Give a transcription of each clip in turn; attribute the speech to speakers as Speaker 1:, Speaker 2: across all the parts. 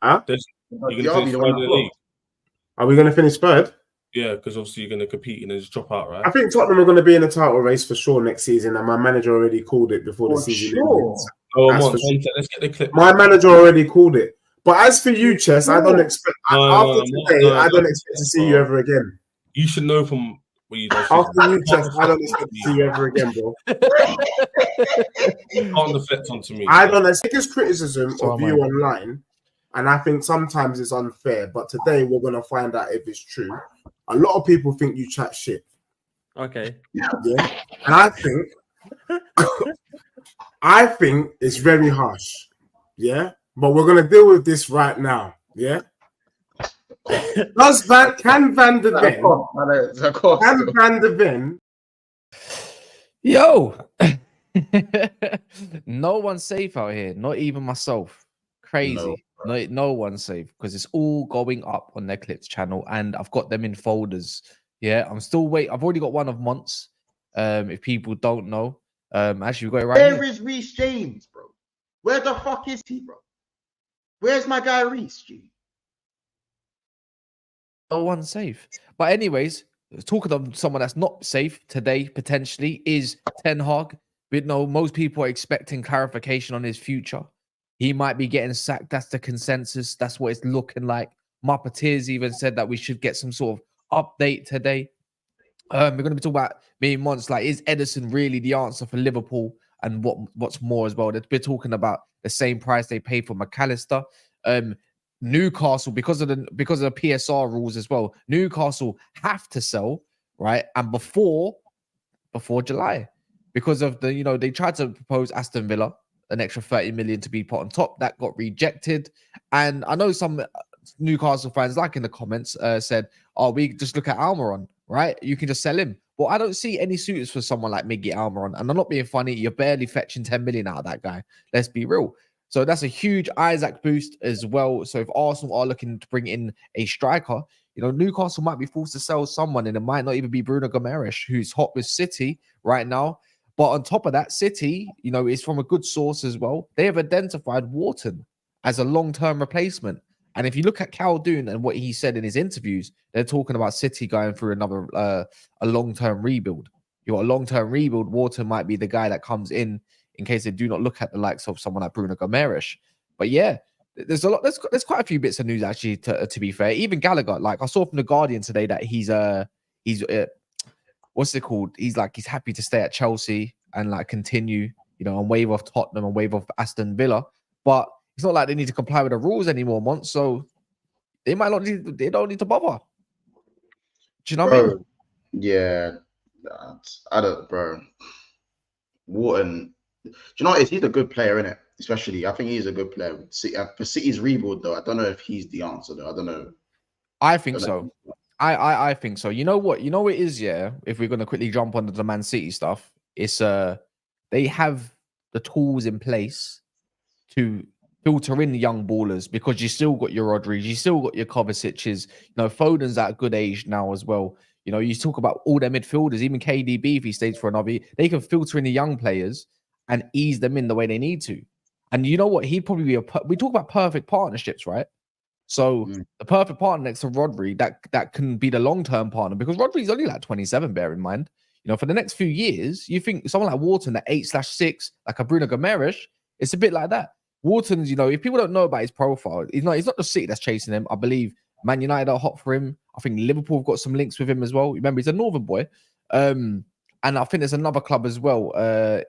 Speaker 1: Huh?
Speaker 2: You're going to finish third in the league.
Speaker 1: Are we going to finish third?
Speaker 2: Yeah, because obviously you're going to compete and then just drop out, right?
Speaker 1: I think Tottenham are going to be in the title race for sure next season, and my manager already called it before the season ended.
Speaker 2: Let's get the clip.
Speaker 1: My manager already called it. But as for you, Chess, I don't expect after today. I don't expect to see you ever again.
Speaker 2: You should know from what you done.
Speaker 1: After you, Chess, I don't expect to see you ever again, bro.
Speaker 2: Can't deflect onto me.
Speaker 1: I don't expect biggest criticism of you online, and I think sometimes it's unfair. But today we're gonna find out if it's true. A lot of people think you chat shit.
Speaker 3: Okay.
Speaker 1: Yeah, and I think it's very harsh. Yeah, but we're gonna deal with this right now. Yeah. Can Van de Ven?
Speaker 3: Yo, no one's safe out here. Not even myself. Crazy. No one's safe because it's all going up on their clips channel, and I've got them in folders. Yeah, I'm still waiting. I've already got one of months. If people don't know, actually, we got it right
Speaker 4: here. Where is Reece James, bro? Where the fuck is he, bro? Where's my guy Reece, G?
Speaker 3: No one's safe. But anyways, talking of someone that's not safe today, potentially, is Ten Hag. But no, most people are expecting clarification on his future. He might be getting sacked. That's the consensus. That's what it's looking like. Muppeteers even said that we should get some sort of update today. We're going to be talking about being months. Like, is Ederson really the answer for Liverpool? And what's more as well? They're talking about the same price they paid for McAllister. Newcastle, because of the PSR rules as well, Newcastle have to sell, right? And before July, because of the, they tried to propose Aston Villa an extra 30 million to be put on top. That got rejected. And I know some Newcastle fans, like in the comments, said, oh, we just look at Almiron, right? You can just sell him. Well, I don't see any suitors for someone like Miggy Almiron. And I'm not being funny. You're barely fetching 10 million out of that guy. Let's be real. So that's a huge Isak boost as well. So if Arsenal are looking to bring in a striker, Newcastle might be forced to sell someone, and it might not even be Bruno Gomes, who's hot with City right now. But on top of that, City, is from a good source as well. They have identified Wharton as a long-term replacement. And if you look at Khaldoon and what he said in his interviews, they're talking about City going through another a long-term rebuild. You got a long-term rebuild. Wharton might be the guy that comes in case they do not look at the likes of someone like Bruno Gomes. But yeah, there's a lot. There's quite a few bits of news actually. To be fair, even Gallagher, like I saw from the Guardian today that he's what's it called? He's happy to stay at Chelsea and continue, and waive off Tottenham and waive off Aston Villa. But it's not like they need to comply with the rules anymore, Mont. So they might not need. They don't need to bother. Do you know what I mean?
Speaker 4: Yeah, I don't, bro. Wharton. Do you know what? He's a good player, innit? Especially, I think he's a good player. For City's rebuild, though, I don't know if he's the answer, though. I don't know.
Speaker 3: I think so. I think so. You know what? You know what it is, yeah? If we're going to quickly jump onto the Man City stuff, it's they have the tools in place to filter in the young ballers, because you still got your Rodriguez, you still got your Kovacic's, Foden's at a good age now as well. You talk about all their midfielders, even KDB, if he stays for another, they can filter in the young players and ease them in the way they need to. And you know what? He'd probably be we talk about perfect partnerships, right? So the perfect partner next to Rodri, that can be the long-term partner, because Rodri's only 27, bear in mind. For the next few years, you think someone like Wharton, that 8/6, like a Bruno Gomes, it's a bit like that. Wharton's, if people don't know about his profile, he's not the City that's chasing him. I believe Man United are hot for him. I think Liverpool have got some links with him as well. Remember, he's a Northern boy. And I think there's another club as well I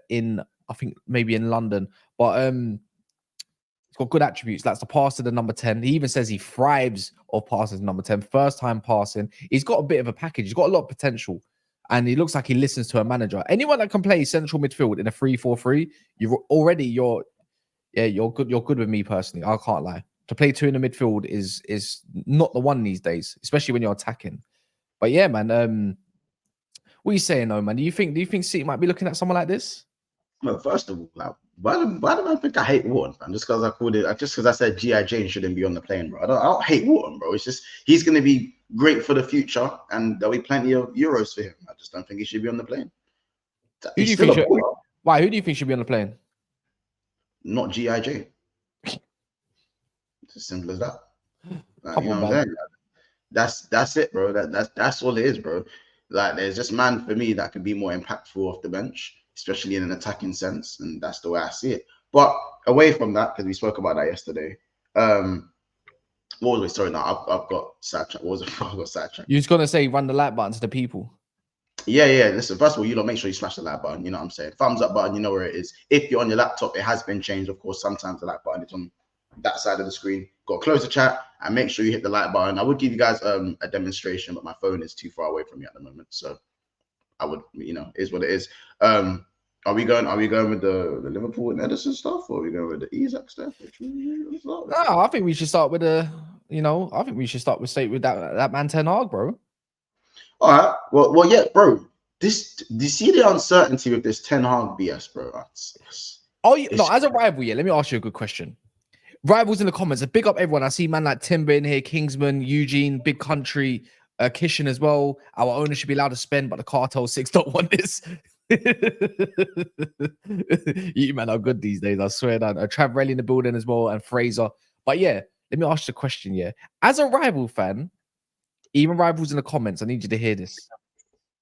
Speaker 3: think maybe in London. But he's got good attributes. That's the pass to the number 10. He even says he thrives off passes number 10. First time passing. He's got a bit of a package. He's got a lot of potential. And he looks like he listens to a manager. Anyone that can play central midfield in a 3-4-3, you're good. You're good with me personally. I can't lie. To play two in the midfield is not the one these days, especially when you're attacking. But yeah, man. What are you saying, though, man? Do you think City might be looking at someone like this?
Speaker 4: Well, first of all, why do I think I hate Wharton, man? Just because I called it, just because I said G.I. Jane shouldn't be on the plane, bro. I don't hate Wharton, bro. It's just he's going to be great for the future, and there'll be plenty of euros for him. I just don't think he should be on the plane.
Speaker 3: Who do you think should be on the plane?
Speaker 4: Not G.I. Jane. It's as simple as that. Like,
Speaker 3: Come
Speaker 4: you know
Speaker 3: on,
Speaker 4: what I'm
Speaker 3: man.
Speaker 4: saying? That's it, bro. That's all it is, bro. Like, there's just man for me that can be more impactful off the bench, especially in an attacking sense, and that's the way I see it. But away from that, because we spoke about that yesterday. What was we? Sorry, now I've got sidetracked. What was it? I've got sidetracked.
Speaker 3: You was gonna say run the like button to the people.
Speaker 4: Yeah. Listen, first of all, you lot make sure you smash the like button. You know what I'm saying? Thumbs up button, you know where it is. If you're on your laptop, it has been changed. Of course, sometimes the like button is on that side of the screen. Got to close the chat and make sure you hit the like button. I would give you guys a demonstration, but my phone is too far away from me at the moment. So I would, is what it is. Are we going with the Liverpool and Ederson stuff, or are we going with the Isak stuff?
Speaker 3: No, I think we should start with I think we should start with that man Ten Hag, bro.
Speaker 4: All right. Well, yeah, bro. Do you see the uncertainty with this Ten Hag BS, bro?
Speaker 3: As a rival, let me ask you a good question. Rivals in the comments, a big up everyone. I see man like Timber in here, Kingsman, Eugene, Big Country, Kishan as well. Our owner should be allowed to spend, but the cartel 6 don't want this. You man are good these days, I swear that. Trav Relly in the building as well, and Fraser. But yeah, let me ask you a question. Yeah, as a rival fan, even rivals in the comments, I need you to hear this.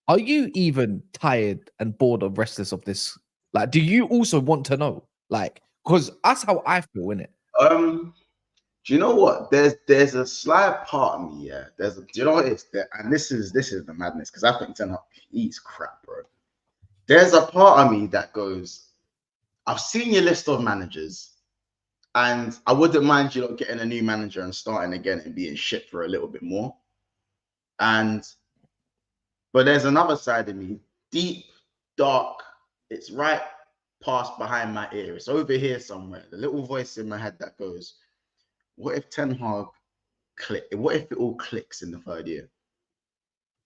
Speaker 3: Are you even tired and bored or restless of this? Like, do you also want to know? Like, because that's how I feel, innit?
Speaker 4: Do you know what? There's a slight part of me, yeah. Do you know what it's there? And this is the madness, because I think Ten Hag, he's crap, bro. There's a part of me that goes, I've seen your list of managers, and I wouldn't mind getting a new manager and starting again and being shit for a little bit more. But there's another side of me, deep, dark. It's right past behind my ear. It's over here somewhere. The little voice in my head that goes, what if Ten Hag click? What if it all clicks in the 3rd year?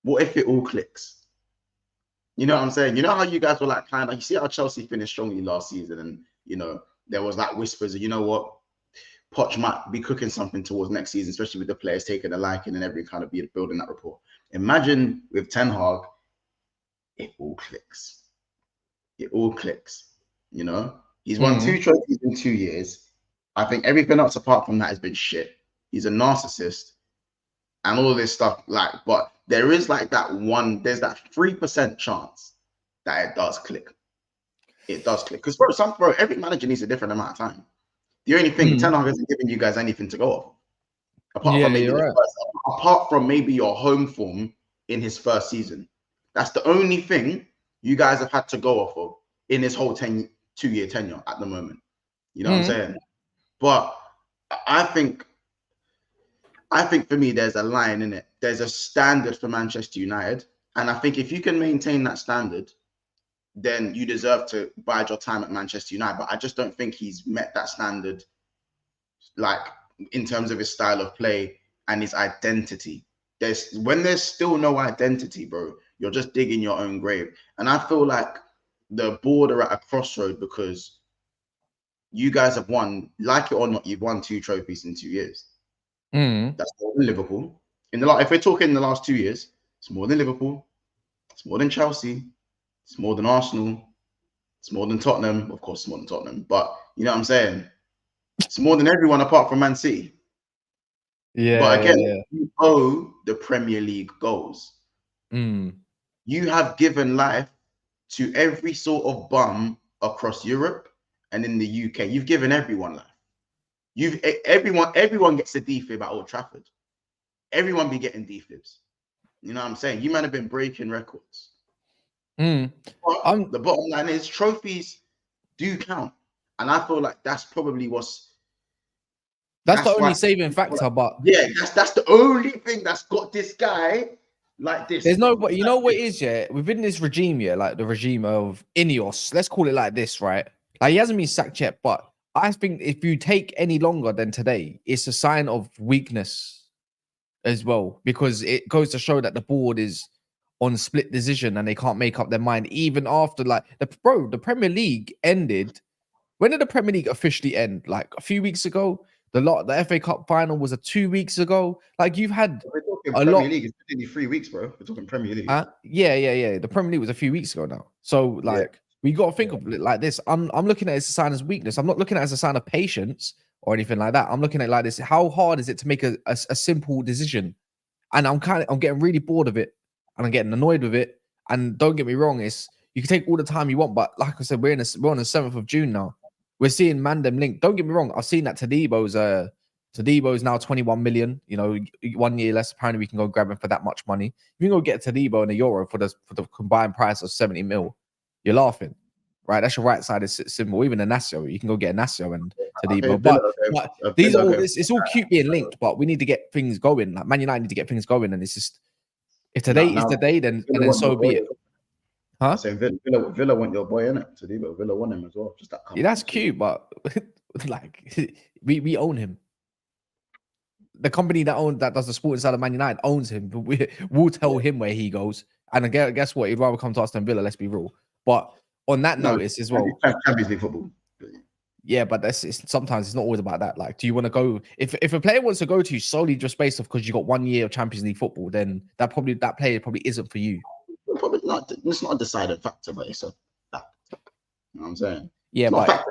Speaker 4: What if it all clicks? You know what I'm saying? You know how you guys were like, kind of, you see how Chelsea finished strongly last season, and there was like whispers of, you know what, Poch might be cooking something towards next season, especially with the players taking a liking and every kind of building that rapport. Imagine with Ten Hag, it all clicks. It all clicks. He's won 2 trophies in 2 years. I think everything else apart from that has been shit. He's a narcissist and all this stuff. But there is there's that 3% chance that it does click. It does click. Because bro, every manager needs a different amount of time. The only thing, Ten Hag hasn't given you guys anything to go off. Apart from maybe your home form in his first season. That's the only thing you guys have had to go off of in his whole 2-year tenure at the moment. You know what I'm saying? But I think for me, there's a line in it. There's a standard for Manchester United. And I think if you can maintain that standard, then you deserve to bide your time at Manchester United. But I just don't think he's met that standard, in terms of his style of play and his identity. When there's still no identity, bro, you're just digging your own grave. And I feel like the board are at a crossroad, because you guys have won, like it or not, you've won 2 trophies in 2 years. That's more than Liverpool. If we're talking in the last 2 years, it's more than Liverpool. It's more than Chelsea. It's more than Arsenal. It's more than Tottenham. Of course, it's more than Tottenham. But you know what I'm saying? It's more than everyone apart from Man City.
Speaker 3: Yeah.
Speaker 4: But again, you owe the Premier League goals. You have given life to every sort of bum across Europe and in the UK. You've given everyone life. Everyone gets a defib at Old Trafford. Everyone be getting defibs. You know what I'm saying? You might have been breaking records. But the bottom line is trophies do count. And I feel like that's probably
Speaker 3: that's the only saving factor. But
Speaker 4: yeah, that's the only thing that's got this guy like this.
Speaker 3: There's no, you know what it is, yeah? Within this regime, yeah, like the regime of Ineos, let's call it like this, right? Like, he hasn't been sacked yet, but I think if you take any longer than today, it's a sign of weakness as well, because it goes to show that the board is on split decision and they can't make up their mind even after, like, the Premier League ended. When did the Premier League officially end? Like a few weeks ago. The FA Cup final was 2 weeks ago. Like, you've had
Speaker 4: Premier League. It's only 3 weeks, bro. We're talking Premier League.
Speaker 3: Yeah. The Premier League was a few weeks ago now. So, like, we got to think of it like this. I'm looking at it as a sign of weakness. I'm not looking at it as a sign of patience. or anything like that. I'm looking at it like this. How hard is it to make a simple decision? And I'm getting really bored of it, and I'm getting annoyed with it. And don't get me wrong, you can take all the time you want, but like I said, we're on the 7th of June now. We're seeing Mandem link. Don't get me wrong, I've seen that Tadebo's now 21 million. You know, 1 year less. Apparently, we can go grab him for that much money. If you can go get Tadebo and a euro for the combined price of 70 mil, you're laughing, right? That's your right side is symbol. Even Inacio, you can go get Inacio and Tadebo. But these are all it's all cute being linked, but we need to get things going. Like Man United need to get things going, and it's just if today is the day, then so be it. Huh?
Speaker 4: Villa want your boy, innit? Tadebo. Villa want him as well. Just that.
Speaker 3: Yeah, that's cute, but like we own him. The company that does the sporting side of Man United owns him. But we'll tell him where he goes. And guess what? He'd rather come to Aston Villa. Let's be real. But on that notice as well,
Speaker 4: Champions League football.
Speaker 3: Yeah, but sometimes it's not always about that. Like, do you want to go? If a player wants to go to you solely just based off because you got 1 year of Champions League football, then that player probably isn't for you.
Speaker 4: Probably not. It's not a decided factor, but it's a fact. You know what I'm saying?
Speaker 3: Yeah,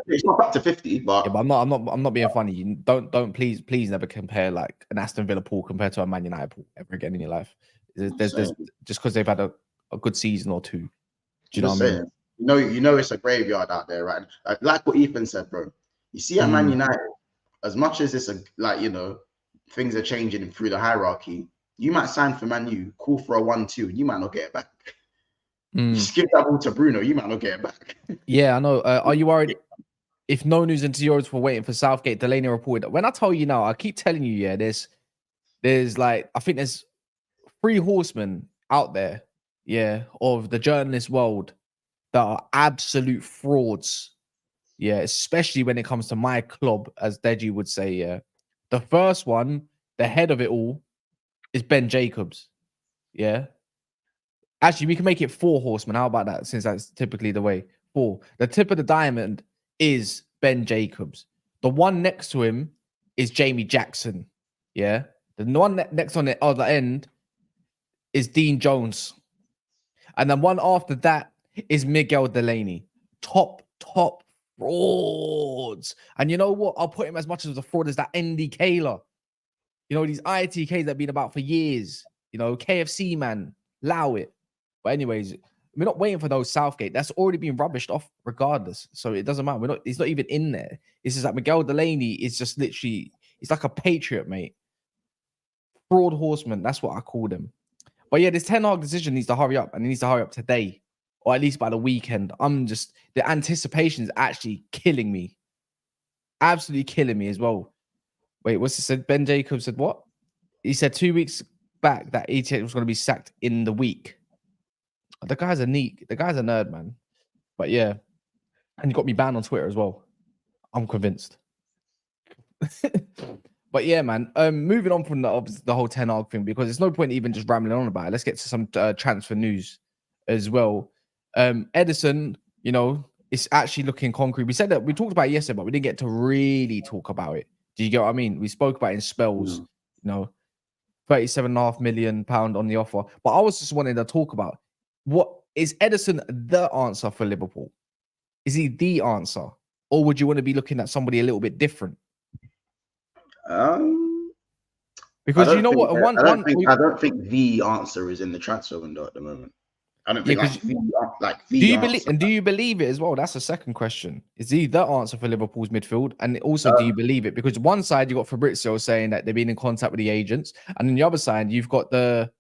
Speaker 4: it's not back to 50, but
Speaker 3: yeah, but I'm not being funny. You don't please never compare like an Aston Villa pool compared to a Man United pool ever again in your life. There's just because they've had a good season or two. Do you know what I mean?
Speaker 4: You know it's a graveyard out there, right? Like what Ethan said, bro. You see at Man United, as much as it's things are changing through the hierarchy, you might sign for Man U, call for a 1-2, you might not get it back. Just give that ball to Bruno, you might not get it back.
Speaker 3: Yeah, I know. Are you worried if no news into yours were waiting for Southgate? Delaney reported. When I tell you now, I keep telling you, yeah, there's like, I think there's 3 horsemen out there, yeah, of the journalist world that are absolute frauds. Yeah, especially when it comes to my club, as Deji would say. Yeah, the first one, the head of it all, is Ben Jacobs. Yeah. Actually, we can make it 4 horsemen. How about that? Since that's typically the way. 4. The tip of the diamond is Ben Jacobs. The one next to him is Jamie Jackson. Yeah. The one next on the other end is Dean Jones. And the one after that is Miguel Delaney. Top frauds. And you know what? I'll put him as much as a fraud as that Andy Kaler. You know, these ITKs that have been about for years. You know, KFC man. Allow it. But anyways, we're not waiting for those Southgate. That's already been rubbished off regardless. So it doesn't matter. He's not even in there. It's just like Miguel Delaney is just literally, he's like a patriot, mate. Fraud horseman. That's what I called him. But yeah, this Ten Hag decision needs to hurry up, and it needs to hurry up today, or at least by the weekend. The anticipation is actually killing me. Absolutely killing me as well. Wait, what's it said? Ben Jacobs said what? He said 2 weeks back that ETH was going to be sacked in the week. The guy's a nerd, man. But yeah, and he got me banned on Twitter as well. I'm convinced. But yeah, man. Moving on from the whole Ten Hag thing, because there's no point even just rambling on about it. Let's get to some transfer news as well. Ederson, you know, it's actually looking concrete. We said that we talked about it yesterday, but we didn't get to really talk about it. Do you get what I mean? We spoke about it in spells. You know, £37.5 million on the offer. But I was just wanting to talk about, what is Ederson the answer for Liverpool? Is he the answer, or would you want to be looking at somebody a little bit different? Because you know what, I
Speaker 4: don't think the answer is in the transfer window at the moment. I don't think
Speaker 3: do you believe it as well? That's the second question. Is he the answer for Liverpool's midfield? And also, do you believe it? Because one side you got Fabrizio saying that they've been in contact with the agents, and on the other side you've got the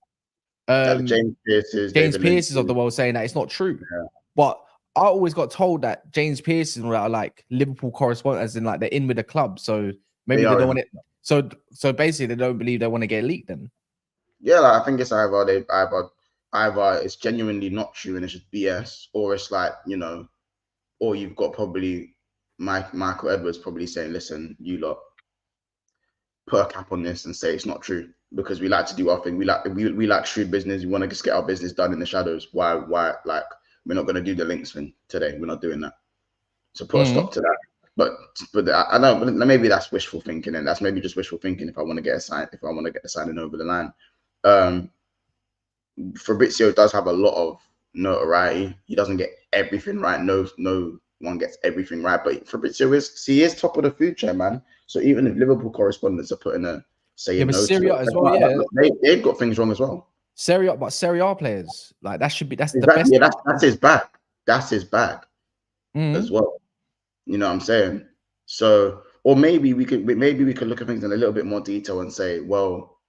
Speaker 3: James Pearce's of the world saying that it's not true. Yeah. But I always got told that James Pearce are like Liverpool correspondents, and like they're in with the club, so maybe they don't want it. So basically, they don't believe they want to get leaked. Then
Speaker 4: yeah, like, I think it's either it's genuinely not true and it's just BS, or it's like, you know, or you've got probably Michael Edwards probably saying, listen, you lot, put a cap on this and say it's not true, because we like to do our thing. We like shrewd business. We want to just get our business done in the shadows. Why like we're not going to do the links thing today. We're not doing that. So put a stop to that. But I know maybe that's wishful thinking, and that's maybe just wishful thinking if I want to get the signing over the line. Fabrizio does have a lot of notoriety. He doesn't get everything right. No one gets everything right. But Fabrizio is top of the food chain, man. So even if Liverpool correspondents are putting a saying no
Speaker 3: Serie
Speaker 4: to
Speaker 3: A as well, yeah.
Speaker 4: they've got things wrong as well.
Speaker 3: Serie A players, like that's the best.
Speaker 4: Yeah, that's his bag. That's his bag as
Speaker 3: Mhm.
Speaker 4: well. You know what I'm saying? So, or maybe we could look at things in a little bit more detail and say, well,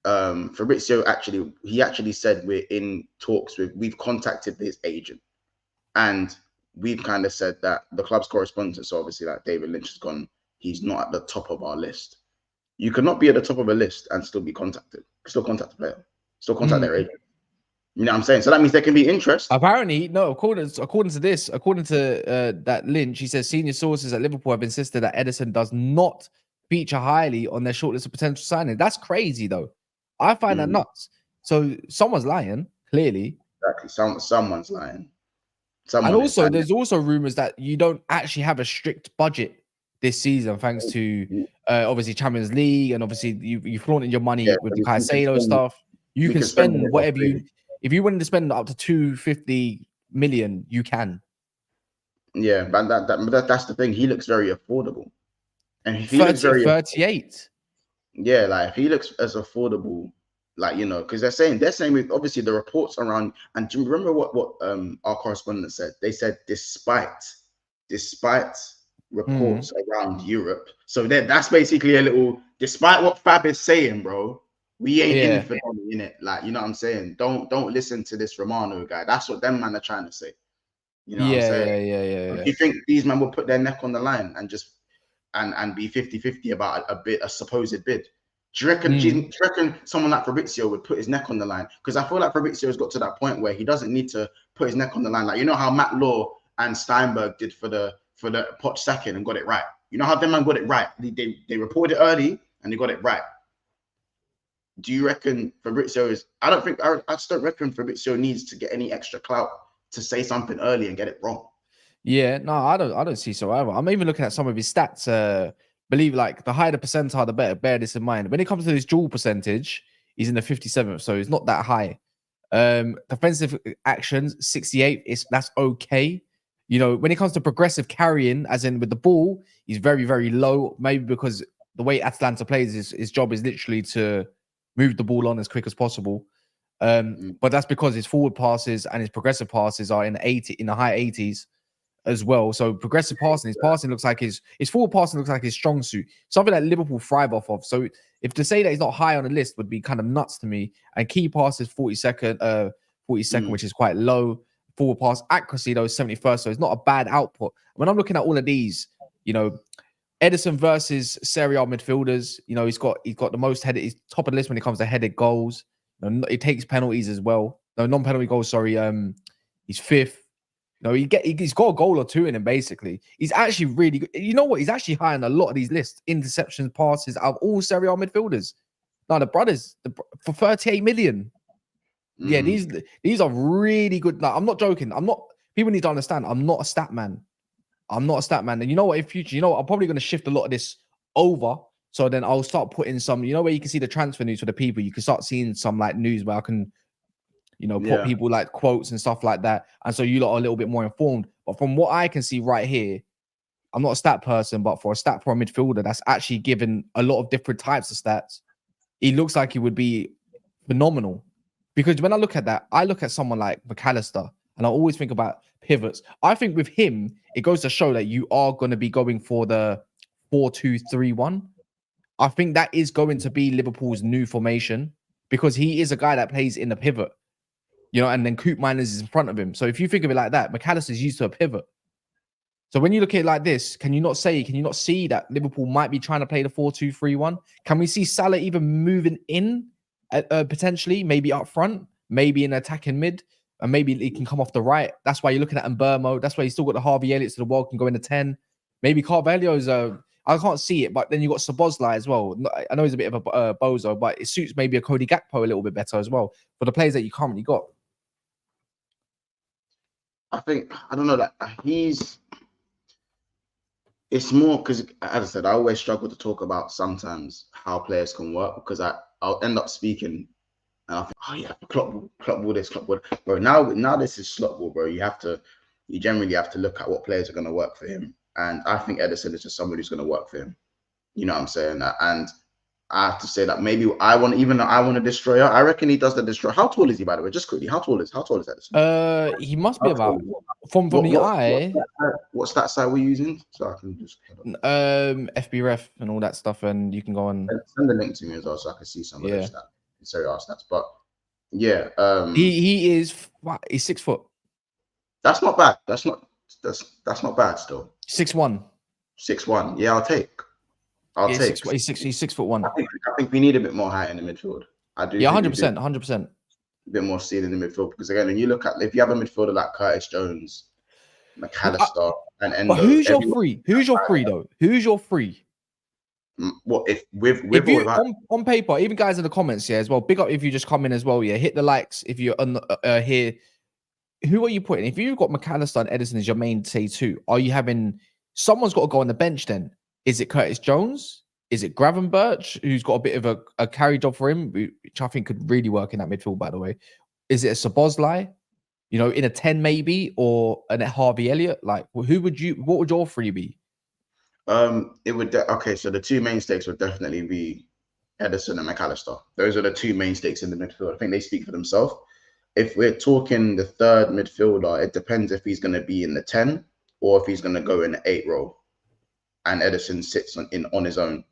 Speaker 4: Fabrizio actually said we're in talks we've contacted his agent, and we've kind of said that the club's correspondent, so obviously like David Lynch has gone, he's not at the top of our list. You cannot be at the top of a list and still be contacted. Still contact the player. Still contact their agent. You know what I'm saying? So that means there can be interest.
Speaker 3: Apparently, no. According to that Lynch, he says senior sources at Liverpool have insisted that Ederson does not feature highly on their shortlist of potential signing. That's crazy, though. I find that nuts. So someone's lying, clearly.
Speaker 4: Exactly. Someone's lying.
Speaker 3: And also, there's also rumors that you don't actually have a strict budget this season, thanks to obviously Champions League, and obviously you flaunted your money with the Caicedo stuff. You can spend whatever you. If you wanted to spend up to 250 million, you can.
Speaker 4: Yeah, but that's the thing. He looks very affordable, and if he
Speaker 3: 30,
Speaker 4: looks very
Speaker 3: 38.
Speaker 4: Yeah, like if he looks as affordable, like because they're saying with obviously the reports around. And do you remember what our correspondent said? They said despite reports around Europe. So that's basically a little despite what Fab is saying, bro. We ain't in for them, in it. Like, you know what I'm saying? Don't listen to this Romano guy. That's what them man are trying to say. You know what I'm saying?
Speaker 3: Yeah.
Speaker 4: Do you think these men will put their neck on the line and just and be 50-50 about a supposed bid? Do you reckon someone like Fabrizio would put his neck on the line? Because I feel like Fabrizio has got to that point where he doesn't need to put his neck on the line. Like, you know how Matt Law and Steinberg did for the Poch sacking and got it right. You know how them man got it right. They reported it early and they got it right. Do you reckon Fabrizio is? I just don't reckon Fabrizio needs to get any extra clout to say something early and get it wrong.
Speaker 3: Yeah, no, I don't see so either. I'm even looking at some of his stats. Believe like the higher the percentile, the better. Bear this in mind. When it comes to his duel percentage, he's in the 57th, so it's not that high. Defensive actions, 68th. That's okay. When it comes to progressive carrying, as in with the ball, he's very, very low. Maybe because the way Atalanta plays, his job is literally to move the ball on as quick as possible. But that's because his forward passes and his progressive passes are in the high 80s as well. So progressive passing, his passing looks like his forward passing looks like his strong suit. Something that Liverpool thrive off of. So if to say that he's not high on the list would be kind of nuts to me. And key passes 42nd, which is quite low. Forward pass accuracy though is 71st, so it's not a bad output. When I'm looking at all of these, Ederson versus Serie A midfielders, he's got the most headed. He's top of the list when it comes to headed goals. He takes penalties as well. No, non-penalty goals. Sorry, he's 5th. He's got a goal or two in him. Basically, he's actually really good. You know what? He's actually high on a lot of these lists. Interceptions, passes out of all Serie A midfielders. Now the brothers for 38 million. Yeah, these are really good. Like, I'm not joking. People need to understand. I'm not a stat man. And you know what? In future, I'm probably going to shift a lot of this over. So then I'll start putting some, where you can see the transfer news for the people. You can start seeing some like news where I can, put people like quotes and stuff like that. And so you lot are a little bit more informed. But from what I can see right here, I'm not a stat person, but for a stat pro midfielder that's actually given a lot of different types of stats, he looks like he would be phenomenal. Because when I look at that, I look at someone like McAllister, and I always think about pivots. I think with him, it goes to show that you are going to be going for the 4-2-3-1. I think that is going to be Liverpool's new formation because he is a guy that plays in the pivot, and then Koopmeiners is in front of him. So if you think of it like that, McAllister is used to a pivot. So when you look at it like this, can you not see that Liverpool might be trying to play the 4-2-3-1? Can we see Salah even moving in potentially, maybe up front, maybe in attacking mid, and maybe he can come off the right? That's why you're looking at Mbermo. That's why you still got the Harvey Elliott's of the world can go into 10. Maybe Carvalho's I can't see it, but then you got Szoboszlai as well. I know he's a bit of a bozo, but it suits maybe a Cody Gakpo a little bit better as well for the players that you currently got.
Speaker 4: I don't know that it's more because, as I said, I always struggle to talk about sometimes how players can work because I'll end up speaking and I think, oh yeah, clock ball this, clock ball. Bro, now this is slot ball, bro. You have to you generally have to look at what players are going to work for him. And I think Ederson is just somebody who's going to work for him. You know what I'm saying? And I have to say that maybe I want a destroyer. I reckon he does the destroyer. How tall is he, by the way? Just quickly, how tall is Ederson?
Speaker 3: He must be about from the eye.
Speaker 4: What stat site we're using? So I can just
Speaker 3: FB ref and all that stuff, and you can go on.
Speaker 4: Send the link to me as well, so I can see some of those stats. Sorry, our stats, but yeah,
Speaker 3: he's 6 foot.
Speaker 4: That's not bad. That's not bad. Still
Speaker 3: 6'1".
Speaker 4: 6'1". Yeah, I'll take.
Speaker 3: He's 6'1".
Speaker 4: I think we need a bit more height in the midfield. I do.
Speaker 3: Yeah, 100%, 100%.
Speaker 4: A bit more ceiling in the midfield, because again, when you look at, if you have a midfielder like Curtis Jones, McAllister, and Endo,
Speaker 3: but who's your three? Who's your three though? Who's your three?
Speaker 4: What if with
Speaker 3: you, on paper, even guys in the comments, as well. Big up if you just come in as well. Hit the likes if you're on here. Who are you putting? If you've got McAllister and Ederson as your main say two, are you having someone's got to go on the bench then? Is it Curtis Jones? Is it Gravenberch, who's got a bit of a carry job for him, which I think could really work in that midfield, by the way? Is it a Szoboszlai, in a 10 maybe, or a Harvey Elliott? Like, what would your three be?
Speaker 4: It would, okay, so the two mainstays would definitely be Ederson and McAllister. Those are the two mainstays in the midfield. I think they speak for themselves. If we're talking the third midfielder, it depends if he's going to be in the 10 or if he's going to go in the 8 role, and Ederson sits on his own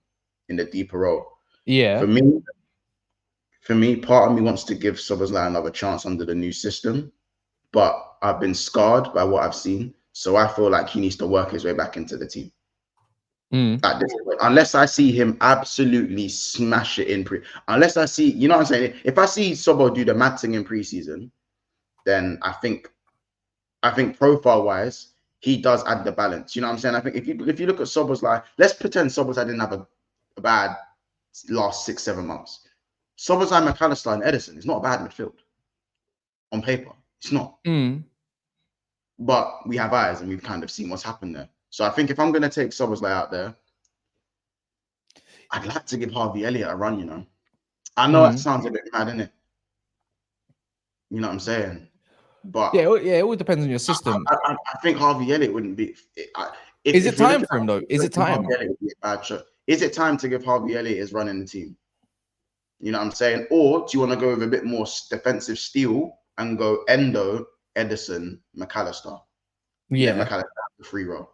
Speaker 4: in the deeper role.
Speaker 3: Yeah.
Speaker 4: For me, part of me wants to give Szoboszlai another chance under the new system, but I've been scarred by what I've seen, so I feel like he needs to work his way back into the team. At this point, unless I see him absolutely smash it in unless I see, you know what I'm saying? If I see Sobo do the mad thing in preseason, then I think profile-wise, he does add the balance. You know what I'm saying? I think if you look at Szoboszlai, let's pretend Szoboszlai didn't have a bad last 6-7 months. Szoboszlai, McAllister, and Ederson is not a bad midfield on paper. It's not. But we have eyes, and we've kind of seen what's happened there. So I think if I'm going to take Szoboszlai out there, I'd like to give Harvey Elliott a run, I know that sounds a bit mad, innit? You know what I'm saying? But
Speaker 3: it all depends on your system.
Speaker 4: I think Harvey Elliott wouldn't be.
Speaker 3: Is it time for him though? Is it time?
Speaker 4: Is it time to give Harvey Elliott his run in the team? You know what I'm saying? Or do you want to go with a bit more defensive steel and go Endo, Ederson, McAllister?
Speaker 3: Yeah,
Speaker 4: McAllister the free row.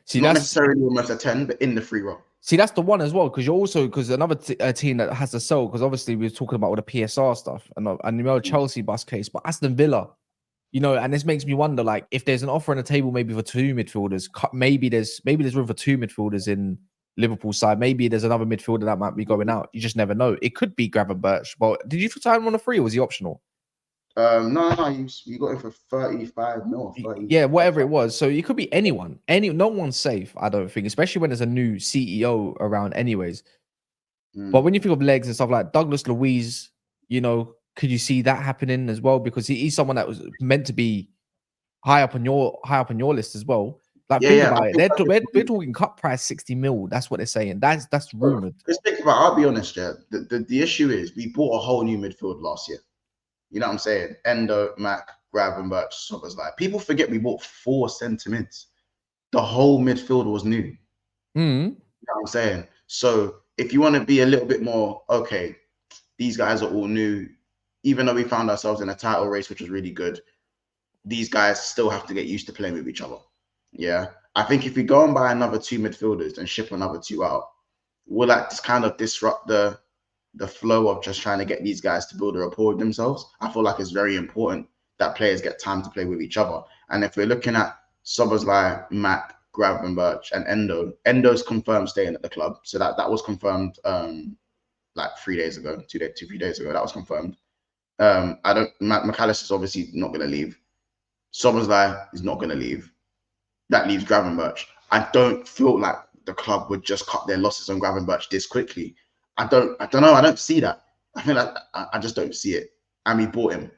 Speaker 3: See,
Speaker 4: not necessarily almost a 10, but in the free row.
Speaker 3: See, that's the one as well, because another team that has to sell, because obviously we were talking about all the PSR stuff and Chelsea bus case, but Aston Villa, and this makes me wonder, like, if there's an offer on the table maybe for two midfielders, maybe there's room for two midfielders in Liverpool side. Maybe there's another midfielder that might be going out. You just never know. It could be Gravenberch. But did you sign him on a free, or was he optional?
Speaker 4: No, you got him for 35 mil. 30.
Speaker 3: Yeah, whatever it was. So it could be anyone. No one's safe, I don't think, especially when there's a new CEO around anyways. But when you think of legs and stuff like Douglas Luiz, could you see that happening as well? Because he's someone that was meant to be high up on your list as well. Like, think about it. We're talking cut price 60 mil. That's what they're saying. That's rumored.
Speaker 4: Just think about it. I'll be honest, yeah. The issue is we bought a whole new midfield last year. You know what I'm saying? Endo, Mac, Gravenberch, Szoboszlai. People forget we bought 4 centre-mids. The whole midfield was new. You know what I'm saying? So if you want to be a little bit more, okay, these guys are all new. Even though we found ourselves in a title race, which was really good, these guys still have to get used to playing with each other. Yeah. I think if we go and buy another 2 midfielders and ship another 2 out, will that kind of disrupt the flow of just trying to get these guys to build a rapport with themselves? I feel like it's very important that players get time to play with each other. And if we're looking at Szoboszlai, Mac, Gravenberch, and Endo's confirmed staying at the club. So that was confirmed like 3 days ago, 3 days ago. That was confirmed. McAllister's obviously not going to leave. Szoboszlai is not going to leave. That leaves Gravenberch. I don't feel like the club would just cut their losses on Gravenberch this quickly. I don't know. I don't see that. I feel like I just don't see it. And we bought him.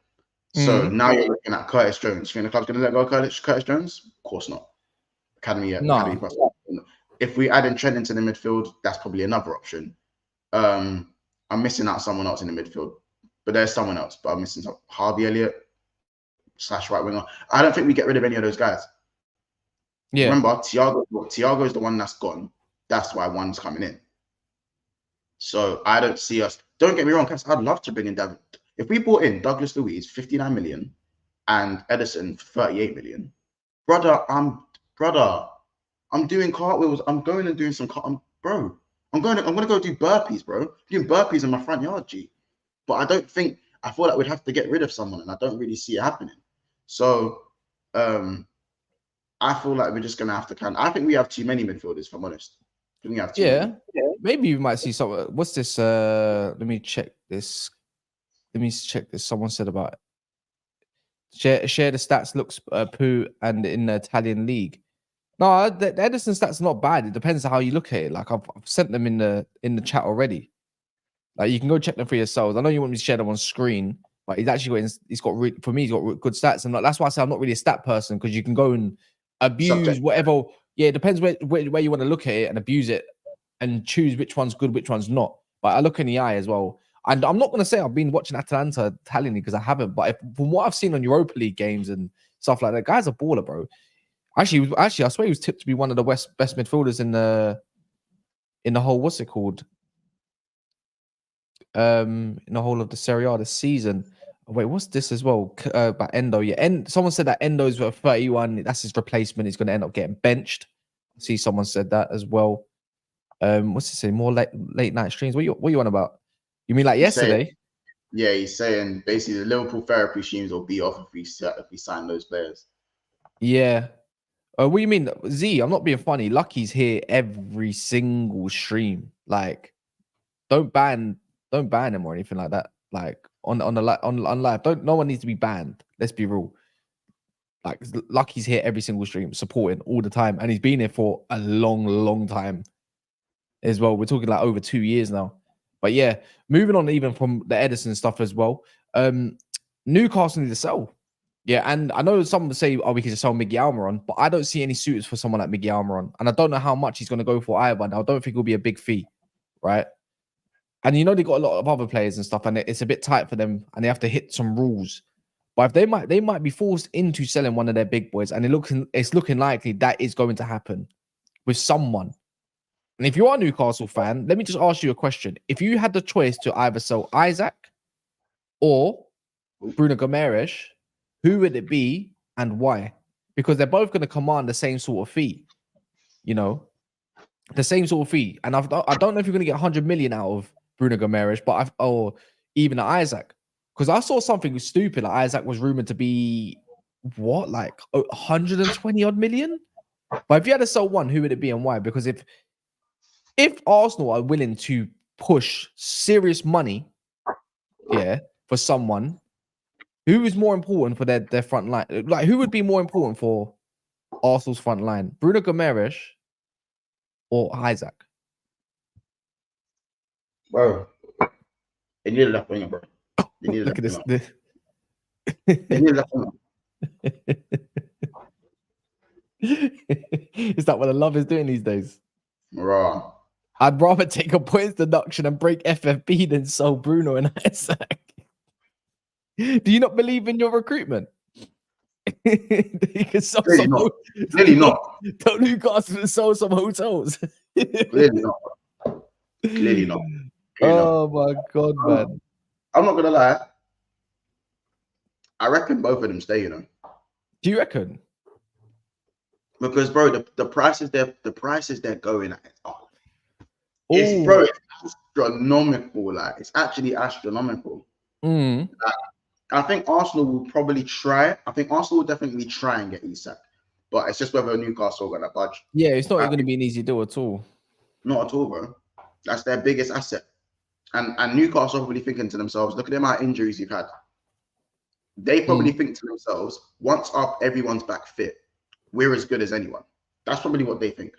Speaker 4: So now you're looking at Curtis Jones. You think the club's going to let go of Curtis Jones? Of course not. Academy. If we add in Trent into the midfield, that's probably another option. I'm missing out someone else in the midfield, but there's someone else. But I'm missing Harvey Elliott. / right winger. I don't think we get rid of any of those guys.
Speaker 3: Yeah.
Speaker 4: Remember, Thiago is the one that's gone. That's why one's coming in. So I don't see us. Don't get me wrong, Cass, I'd love to bring in David. If we brought in Douglas Luiz, 59 million, and Ederson, 38 million, brother, I'm doing cartwheels. I'm going and doing some I'm gonna go do burpees, bro. I'm doing burpees in my front yard, G. But I feel like we'd have to get rid of someone, and I don't really see it happening. So I feel like we're just gonna have to I think we have too many midfielders, if I'm honest. We have too many.
Speaker 3: Maybe you might see some. What's this? Let me check this. Someone said about it. Share the stats. Looks poo and in the Italian league. No, the Ederson stats are not bad. It depends on how you look at it. Like I've sent them in the chat already. Like you can go check them for yourselves. I know you want me to share them on screen, but he's actually he's got for me he's got good stats, and that's why I say I'm not really a stat person, because you can go and abuse whatever. Yeah, it depends where you want to look at it and abuse it and choose which one's good, which one's not. But I look in the eye as well. And I'm not going to say I've been watching Atalanta Italian because I haven't, but from what I've seen on Europa League games and stuff like that, guy's a baller, bro. Actually, I swear he was tipped to be one of the best midfielders in the whole, what's it called? In the whole of the Serie A this season. Wait, what's this as well? About Endo, yeah. Someone said that Endo's for 31. That's his replacement. He's going to end up getting benched. I see someone said that as well. What's he saying? More late night streams. What you on about? You mean like yesterday?
Speaker 4: He's saying basically the Liverpool therapy streams will be off if we sign those players. Yeah.
Speaker 3: What do you mean, Z? I'm not being funny. Lucky's here every single stream. Like, don't ban him or anything like that. Like on live. No one needs to be banned. Let's be real. Like Lucky's here every single stream, supporting all the time, and he's been here for a long time as well. We're talking like over 2 years now. But yeah, moving on even from the Ederson stuff as well. Newcastle need to sell. Yeah, and I know some would say, we can just sell Miggy Almiron, but I don't see any suitors for someone like Miggy Almiron. And I don't know how much he's going to go for either. And I don't think it'll be a big fee, right? And you know, they got a lot of other players and stuff, and it's a bit tight for them, and they have to hit some rules. But if they might be forced into selling one of their big boys, and it's looking likely that is going to happen with someone. And if you are a Newcastle fan, let me just ask you a question. If you had the choice to either sell Isak or Bruno Gomes, who would it be and why? Because they're both going to command the same sort of fee, you know, the same sort of fee. And I don't know if you're going to get 100 million out of Bruno Gomes, or even Isak. Because I saw something stupid. Like Isak was rumored to be like 120 odd million. But if you had to sell one, who would it be and why? Because if Arsenal are willing to push serious money, for someone, who is more important for their front line? Like, who would be more important for Arsenal's front line? Bruno Gomes or Isak?
Speaker 4: Bro, they need a left winger, bro.
Speaker 3: Look at this.
Speaker 4: They need a left winger.
Speaker 3: Is that what the love is doing these days?
Speaker 4: Raw.
Speaker 3: I'd rather take a points deduction and break FFP than sell Bruno and Isak. Do you not believe in your recruitment? You can sell
Speaker 4: Clearly not. Clearly not.
Speaker 3: Don't Newcastle sell some hotels?
Speaker 4: Clearly not. Clearly not.
Speaker 3: Oh my god, man.
Speaker 4: I'm not gonna lie. I reckon both of them stay, you know.
Speaker 3: Do you reckon?
Speaker 4: Because bro, the prices they're going at it's astronomical. Like it's actually astronomical. Like, I think Arsenal will probably try. I think Arsenal will definitely try and get Isak, but it's just whether Newcastle are gonna budge.
Speaker 3: Yeah, it's not going to be an easy deal at all.
Speaker 4: Not at all, bro. That's their biggest asset. And Newcastle are probably thinking to themselves, look at the amount of injuries you've had. They probably think to themselves, once everyone's back fit, we're as good as anyone. That's probably what they think.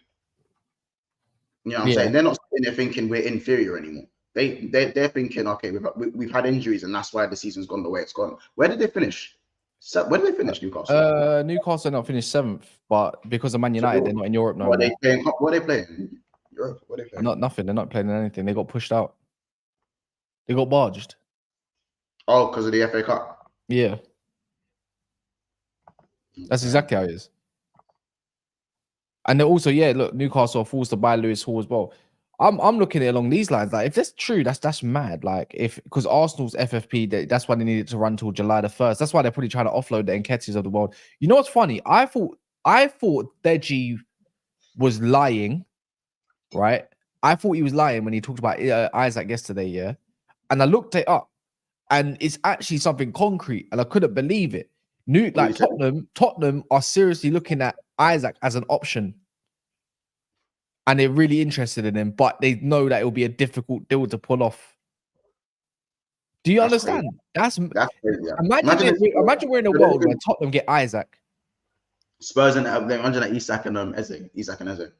Speaker 4: You know what I'm saying? They're not sitting there thinking we're inferior anymore. They're thinking, okay, we've had injuries and that's why the season's gone the way it's gone. Where did they finish? Where did they finish, Newcastle?
Speaker 3: Newcastle not finished 7th, but because of Man United, they're not in Europe now.
Speaker 4: What are they playing? Europe? What are they playing?
Speaker 3: Nothing. They're not playing anything. They got pushed out. They got barged.
Speaker 4: Oh, because of the FA Cup?
Speaker 3: Yeah. That's exactly how it is. And then also, yeah, look, Newcastle are forced to buy Lewis Hall as well. I'm looking at it along these lines. Like, if that's true, that's mad. Like, because Arsenal's FFP, that's why they needed to run till July the 1st. That's why they're probably trying to offload the Nketiahs of the world. You know what's funny? I thought Deji was lying, right? I thought he was lying when he talked about Isak yesterday, yeah. And I looked it up, and it's actually something concrete, and I couldn't believe it. Tottenham are seriously looking at Isak as an option, and they're really interested in him, but they know that it will be a difficult deal to pull off. Do you understand?
Speaker 4: Crazy. That's crazy. Yeah.
Speaker 3: Imagine we're in a world where Tottenham get Isak.
Speaker 4: Spurs and Isak and Eze.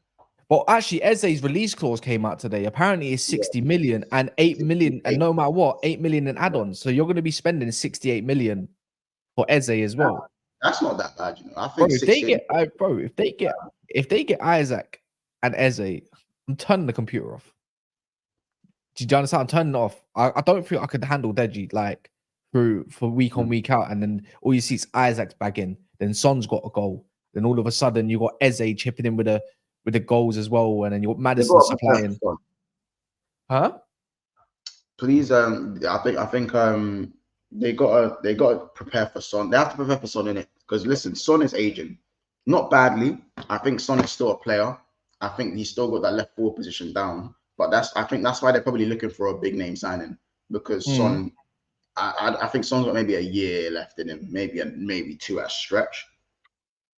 Speaker 3: But actually, Eze's release clause came out today. Apparently, it's 60 million and 8 million, and no matter what, 8 million in add-ons. So you're going to be spending 68 million for Eze as well.
Speaker 4: That's not that bad, you know. I think
Speaker 3: if they get Isak and Eze, I'm turning the computer off. Do you understand? I'm turning it off. I don't feel I could handle Deji like for week on, week out, and then all you see is Isak's bagging. Then Son's got a goal. Then all of a sudden you got Eze chipping in with the goals as well, and then you got Maddison supplying. Huh?
Speaker 4: Please, I think they gotta prepare for Son. They have to prepare for Son in it, because listen, Son is aging, not badly. I think Son is still a player. I think he's still got that left forward position down, but I think that's why they're probably looking for a big name signing, because Son. I think Son's got maybe a year left in him, maybe 2 at stretch.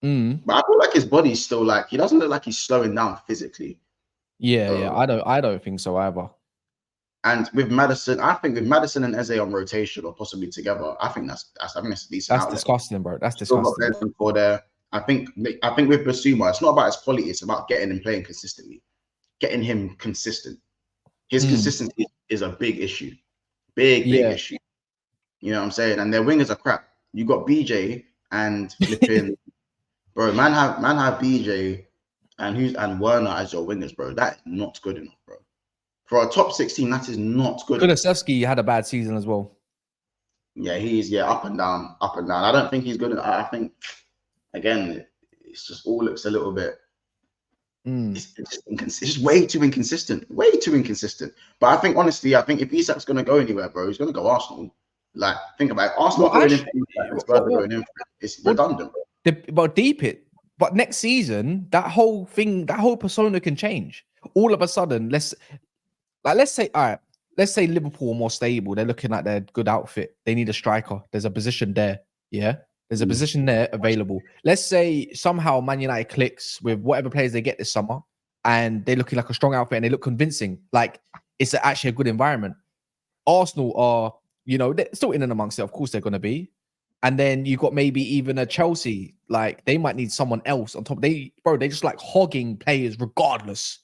Speaker 4: But I feel like his body's still like, he doesn't look like he's slowing down physically.
Speaker 3: Yeah. I don't think so either.
Speaker 4: And with Maddison, I think with Maddison and Eze on rotation or possibly together, I think that's a decent.
Speaker 3: That's disgusting, bro. That's disgusting.
Speaker 4: For there, I think with Basuma, it's not about his quality; it's about getting him playing consistently, getting him consistent. His consistency is a big issue, big issue. You know what I'm saying? And their wingers are crap. You got BJ and flipping, bro. Man have BJ and Werner as your wingers, bro. That is not good enough, bro. For a top 16, that is not good.
Speaker 3: Kulusevski had a bad season as well.
Speaker 4: Yeah, he's up and down. I don't think he's good. I think again, it's just all looks a little bit. It's just way too inconsistent. But I think honestly, if Isak's gonna go anywhere, bro, he's gonna go Arsenal. Like, think about it. Arsenal going in for it. It's redundant, bro.
Speaker 3: But next season, that whole persona can change. All of a sudden, let's say Liverpool are more stable. They're looking at their good outfit. They need a striker. There's a position there. Yeah. There's a position there available. Let's say somehow Man United clicks with whatever players they get this summer, and they're looking like a strong outfit and they look convincing. Like, it's actually a good environment. Arsenal are, they're still in and amongst it. Of course they're going to be. And then you got maybe even a Chelsea. Like, they might need someone else on top. They just like hogging players regardless.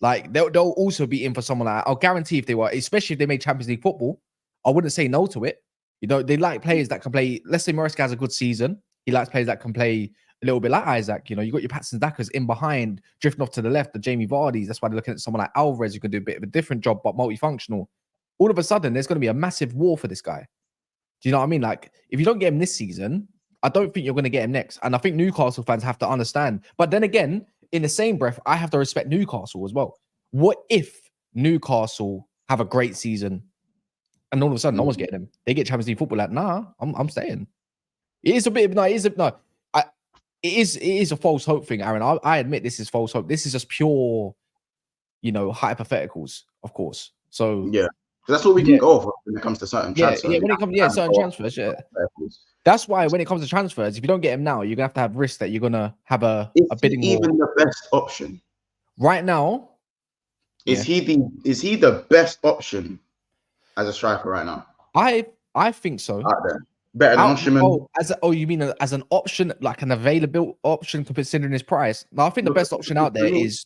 Speaker 3: Like, they'll also be in for someone like that. I'll guarantee if they were, especially if they made Champions League football, I wouldn't say no to it. They like players that can play. Let's say Maresca has a good season. He likes players that can play a little bit like Isak. You got your Patson Dakas in behind, drifting off to the left, the Jamie Vardy's. That's why they're looking at someone like Alvarez who can do a bit of a different job, but multifunctional. All of a sudden, there's going to be a massive war for this guy. Do you know what I mean? Like, if you don't get him this season, I don't think you're going to get him next. And I think Newcastle fans have to understand. But then again, in the same breath, I have to respect Newcastle as well. What if Newcastle have a great season and all of a sudden no one's getting him? They get Champions League football. Like, nah, I'm staying. It is a bit of it is a false hope thing, Aaron. I admit this is false hope. This is just pure, hypotheticals, of course. So
Speaker 4: yeah, that's what we can go for when it comes to certain transfers.
Speaker 3: When it comes certain transfers, That's why when it comes to transfers, if you don't get him now, you're gonna have to have risk that you're gonna have a bidding war.
Speaker 4: Even the best option
Speaker 3: right now.
Speaker 4: Is he the best option as a striker right now?
Speaker 3: I think so.
Speaker 4: Out there. Better than Osimhen.
Speaker 3: You mean as an option, like an available option considering his price? No, I think the best option out there is.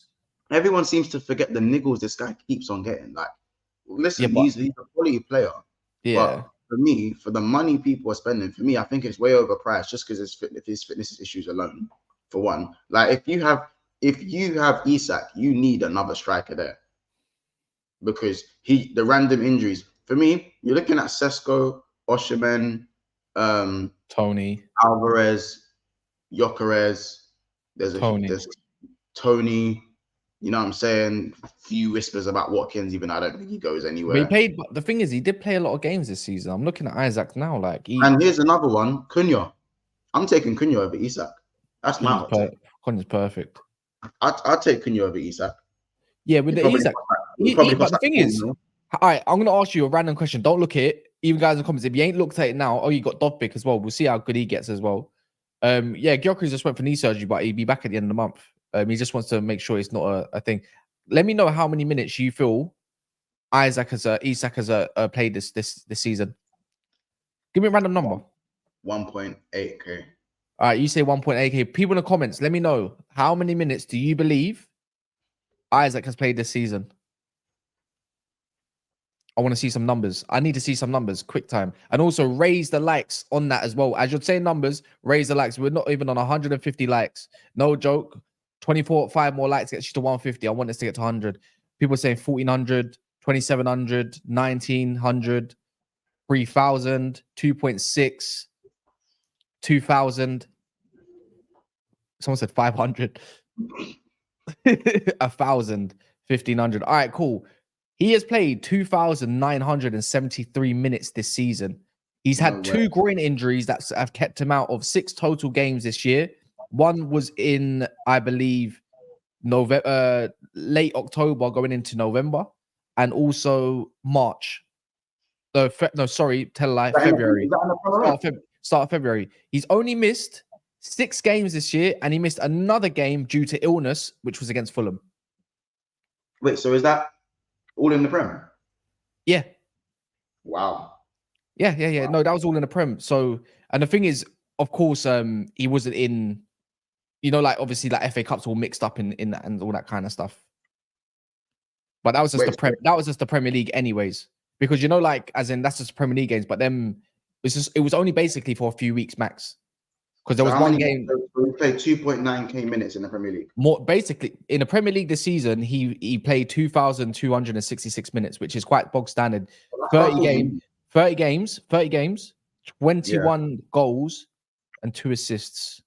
Speaker 4: Everyone seems to forget the niggles this guy keeps on getting. Like, listen, he's a quality player. Yeah. But for me, for the money people are spending, for me, I think it's way overpriced just because his fitness issues alone. For one, like if you have Isak, you need another striker there. Because the random injuries. For me, you're looking at Sesko, Osimhen,
Speaker 3: Tony,
Speaker 4: Alvarez. Gyökeres. There's Tony. You know what I'm saying? Few whispers about Watkins, even though I don't think he goes anywhere.
Speaker 3: But he played. But the thing is, he did play a lot of games this season. I'm looking at Isak now.
Speaker 4: And here's another one, Cunha. I'm taking Cunha over Isak. That's my hot take.
Speaker 3: Cunha's perfect.
Speaker 4: I'd take Cunha over Isak.
Speaker 3: Yeah, with the Isak. But the thing is, all right, I'm going to ask you a random question. Don't look at it. Even guys in the comments, if you ain't looked at it now, you got Dovbyk as well. We'll see how good he gets as well. Gyökeres just went for knee surgery, but he'll be back at the end of the month. He just wants to make sure it's not a thing. Let me know how many minutes you feel Isak has played this season. Give me a random number.
Speaker 4: 1.8k.
Speaker 3: All right, you say 1.8k. People in the comments, let me know how many minutes do you believe Isak has played this season? I want to see some numbers. I need to see some numbers. Quick time. And also raise the likes on that as well. As you're saying numbers, raise the likes. We're not even on 150 likes. No joke. 5 more likes gets you to 150. I want this to get to 100. People saying 1,400, 2,700, 1,900, 3,000, 2.6, 2,000. Someone said 500. 1,000, 1,500. All right, cool. He has played 2,973 minutes this season. He's had 2 groin injuries that have kept him out of 6 total games this year. One was in, I believe, November, late October going into November, and also March. February. Start of February. He's only missed 6 games this year, and he missed another game due to illness, which was against Fulham.
Speaker 4: Wait, so is that all in the Prem?
Speaker 3: Yeah.
Speaker 4: Wow.
Speaker 3: Yeah. Wow. No, that was all in the Prem. So, and the thing is, of course, he wasn't in, obviously, FA Cups all mixed up in that and all that kind of stuff. But that was just that was just the Premier League, anyways. Because as in that's just Premier League games, but then it was only basically for a few weeks max. Because there was one game.
Speaker 4: We played 2.9k minutes in the Premier League.
Speaker 3: More basically in the Premier League this season, he played 2,266 minutes, which is quite bog standard. 30 games, 21 goals, and 2 assists.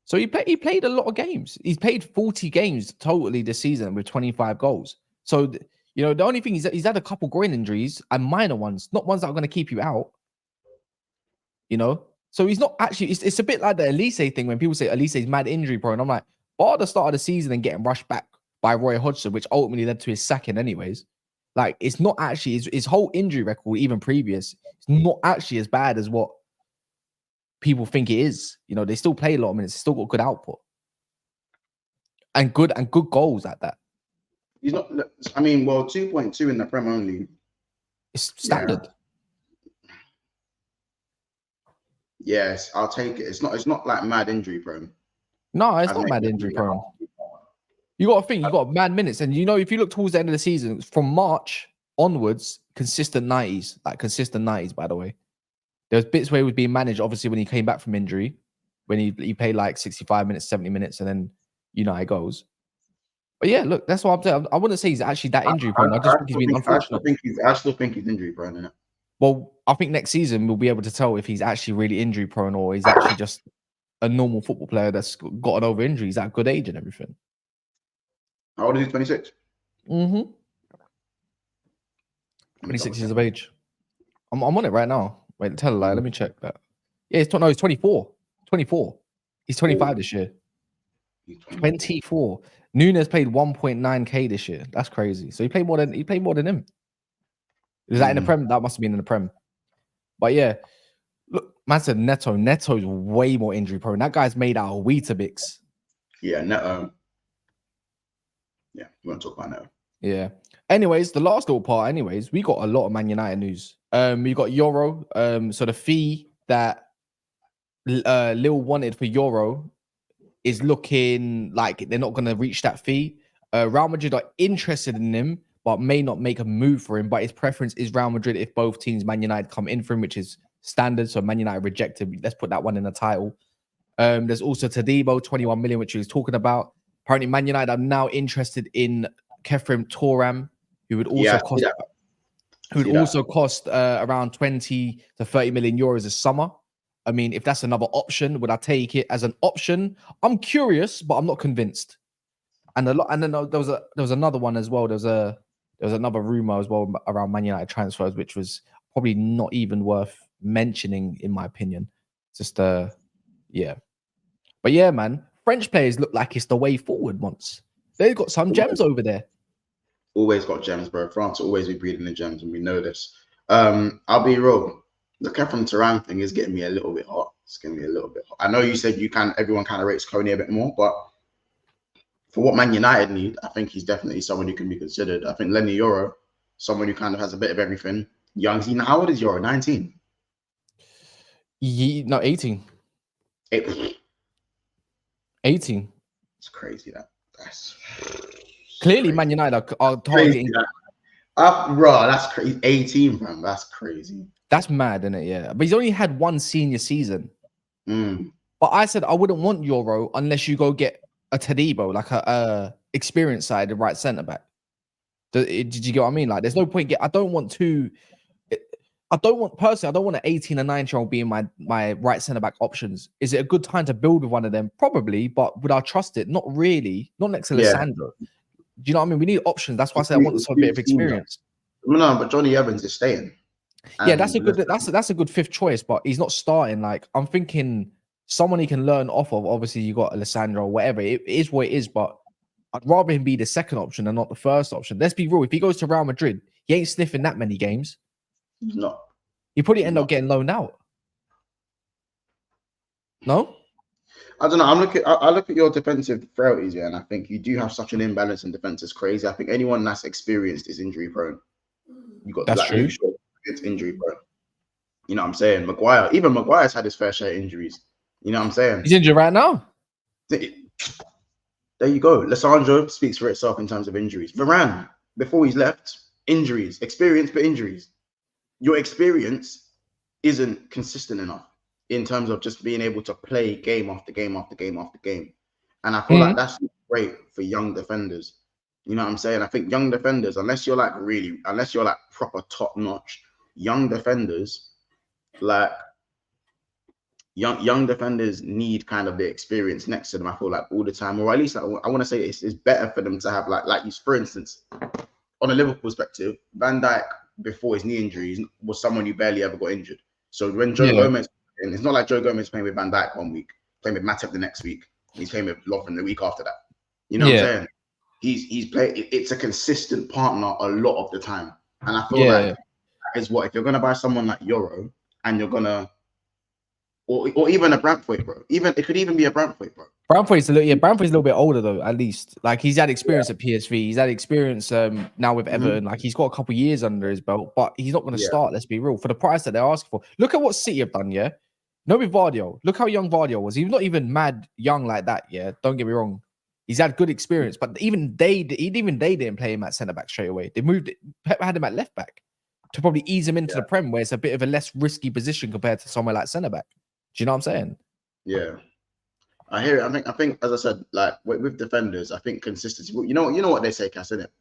Speaker 3: So he played a lot of games. He's played 40 games totally this season with 25 goals. So the only thing is that he's had a couple groin injuries and minor ones, not ones that are going to keep you out. So he's not actually. It's a bit like the Elise thing when people say Elise's mad injury prone. I'm like, bar the start of the season and getting rushed back by Roy Hodgson, which ultimately led to his sacking, anyways. Like, it's not actually his whole injury record, even previous. It's not actually as bad as what people think it is. They still play a lot of minutes. Still got good output and good goals at that.
Speaker 4: He's not. 2.2 in the Prem only.
Speaker 3: It's standard.
Speaker 4: Yeah. Yes, I'll take it. It's not like mad injury prone.
Speaker 3: No, it's not mad injury prone. You got to think, you got mad minutes. And if you look towards the end of the season, from March onwards, consistent 90s, by the way. There's bits where he was being managed, obviously, when he came back from injury, when he played 65 minutes, 70 minutes, and then how it goes. But yeah, look, that's what I'm saying. I wouldn't say he's actually that injury prone. I just think he's been unfortunate.
Speaker 4: I still think he's injury prone, innit?
Speaker 3: Well, I think next season we'll be able to tell if he's actually really injury prone or he's actually just a normal football player that's gotten over injuries at a good age and everything.
Speaker 4: How old is he? 26?
Speaker 3: 26 years of age. I'm on it right now. Wait, tell a lie. Let me check that. Yeah, it's 24. 24. He's 25 this year. 24. Nunes played 1.9k this year. That's crazy. So he played more than him. Is that in the Prem? That must have been in the Prem. But yeah, look, man said Neto. Neto's way more injury prone. That guy's made out of Weetabix.
Speaker 4: Yeah, Neto. Yeah, we want to talk about Neto.
Speaker 3: Yeah. Anyways, the last little part. We got a lot of Man United news. We got Euro. So the fee that Lille wanted for Euro is looking like they're not going to reach that fee. Real Madrid are interested in him, but may not make a move for him. But his preference is Real Madrid if both teams, Man United, come in for him, which is standard. So Man United rejected. Let's put that one in the title. There's also Tadibo, 21 million, which he was talking about. Apparently, Man United are now interested in Kefrim Toram, who would also cost around 20 to 30 million euros a summer. I mean, if that's another option, would I take it as an option? I'm curious, but I'm not convinced. And a lot, and then there was another one as well. There was another rumor as well around Man United transfers, which was probably not even worth mentioning, in my opinion. Just yeah. But yeah, man, French players look like it's the way forward. Once they've got some gems over there.
Speaker 4: Always got gems, bro. France will always be breeding the gems, and we know this. I'll be real. The Kefren Turan thing is getting me a little bit hot. It's getting me a little bit hot. I know you said everyone kind of rates Coney a bit more, but for what Man United need, I think he's definitely someone who can be considered. I think Lenny Euro, someone who kind of has a bit of everything. Young, how old is Euro? 19?
Speaker 3: No, 18. 18.
Speaker 4: It's crazy that's
Speaker 3: clearly
Speaker 4: crazy.
Speaker 3: Man United are targeting.
Speaker 4: Bro, that's crazy. 18, man. That's crazy.
Speaker 3: That's mad, isn't it? Yeah, but he's only had one senior season. But I said I wouldn't want Euro unless you go get a Tadibo, like a experienced side, the right centre back. Did you get what I mean? Like, there's no point. I don't want an 18 and 19-year-old being my right centre back options. Is it a good time to build with one of them? Probably, but would I trust it? Not really. Not next to Lissandro. Do you know what I mean? We need options. That's why I said I want some bit of experience.
Speaker 4: No, but Johnny Evans is staying.
Speaker 3: Yeah, that's a good fifth choice, but he's not starting. Like, I'm thinking someone he can learn off of. Obviously, you got Alessandro or whatever. It is what it is, but I'd rather him be the second option and not the first option. Let's be real. If he goes to Real Madrid, he ain't sniffing that many games.
Speaker 4: No.
Speaker 3: He probably end up getting loaned out. No?
Speaker 4: I don't know. I look at your defensive frailties, and I think you do have such an imbalance in defense. It's crazy. I think anyone that's experienced is injury prone. You got
Speaker 3: that's true.
Speaker 4: It's injury prone. You know what I'm saying? Maguire's had his fair share of injuries. You know what I'm saying?
Speaker 3: He's injured right now.
Speaker 4: There you go. Lissandro speaks for itself in terms of injuries. Varane, before he's left, injuries, experience, but injuries. Your experience isn't consistent enough in terms of just being able to play game after game after game after game. And I feel like that's great for young defenders. You know what I'm saying? I think young defenders, unless you're like proper top notch, young defenders, like young defenders need kind of the experience next to them. I feel like all the time, or at least I want to say it's better for them to have like for instance, on a Liverpool perspective, Van Dijk before his knee injuries was someone who barely ever got injured. So when Joe Gomez, and it's not like Joe Gomez playing with Van Dijk one week, playing with Matip the next week, he's playing with Lovren the week after that. You know what I'm saying? He's playing. It's a consistent partner a lot of the time, and I feel like that is what if you're gonna buy someone like Euro and you're gonna, or even a Brantford, bro. It could even be a Brantford, bro.
Speaker 3: Brantford's a little bit older though. At least, like, he's had experience at PSV. He's had experience now with Everton. Like, he's got a couple of years under his belt, but he's not going to start. Let's be real. For the price that they're asking for, look at what City have done. Yeah, no, with Vardio. Look how young Vardio was. He was not even mad young like that. Yeah, don't get me wrong. He's had good experience, but even they didn't play him at centre back straight away. They Pep had him at left back to probably ease him into the Prem, where it's a bit of a less risky position compared to somewhere like centre back. Do you know what I'm saying?
Speaker 4: Yeah. I hear it. I think, as I said, like with defenders, I think consistency. You know what they say, Cass, isn't it?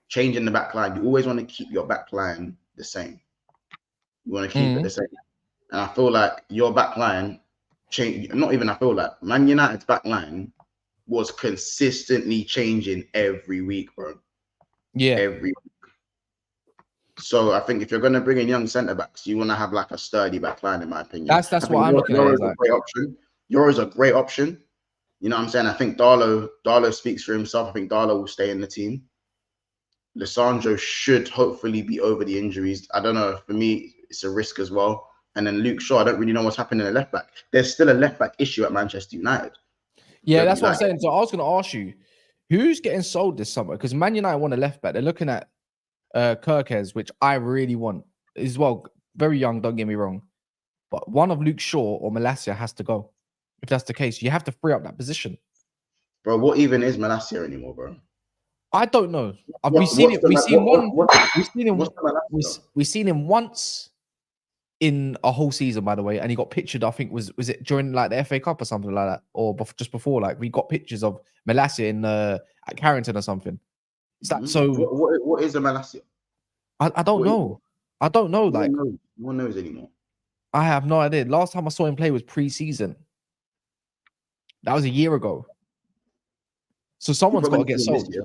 Speaker 4: Changing the back line. You always want to keep your back line the same. You want to keep it the same. And I feel like your back line change. Not even I feel like Man United's back line was consistently changing every week, bro.
Speaker 3: Yeah,
Speaker 4: every week. So I think if you're going to bring in young centre backs, you want to have like a sturdy back line, in my opinion.
Speaker 3: That's what I'm looking at.
Speaker 4: Euro's a great option. Euro's a great option. You know what I'm saying? I think Darlow speaks for himself. I think Darlow will stay in the team. Lissandro should hopefully be over the injuries. I don't know. For me, it's a risk as well. And then Luke Shaw, I don't really know what's happening in the left back. There's still a left back issue at Manchester United.
Speaker 3: Yeah, that's what I'm saying. So I was going to ask you, who's getting sold this summer? Because Man United want a left back. They're looking at Kirkes, which I really want as well. Very young, don't get me wrong. But one of Luke Shaw or Malacia has to go. If that's the case, you have to free up that position.
Speaker 4: Bro, what even is Malacia anymore, bro?
Speaker 3: I don't know. We've seen him once in a whole season, by the way, and he got pictured. I think was it during like the FA Cup or something like that, or just before. Like, we got pictures of Malacia in at Carrington or something. Is that so?
Speaker 4: What is a Malacia?
Speaker 3: I don't know. I don't know. Like,
Speaker 4: no one knows anymore.
Speaker 3: I have no idea. Last time I saw him play was pre-season. That was a year ago. So someone's got to get sold.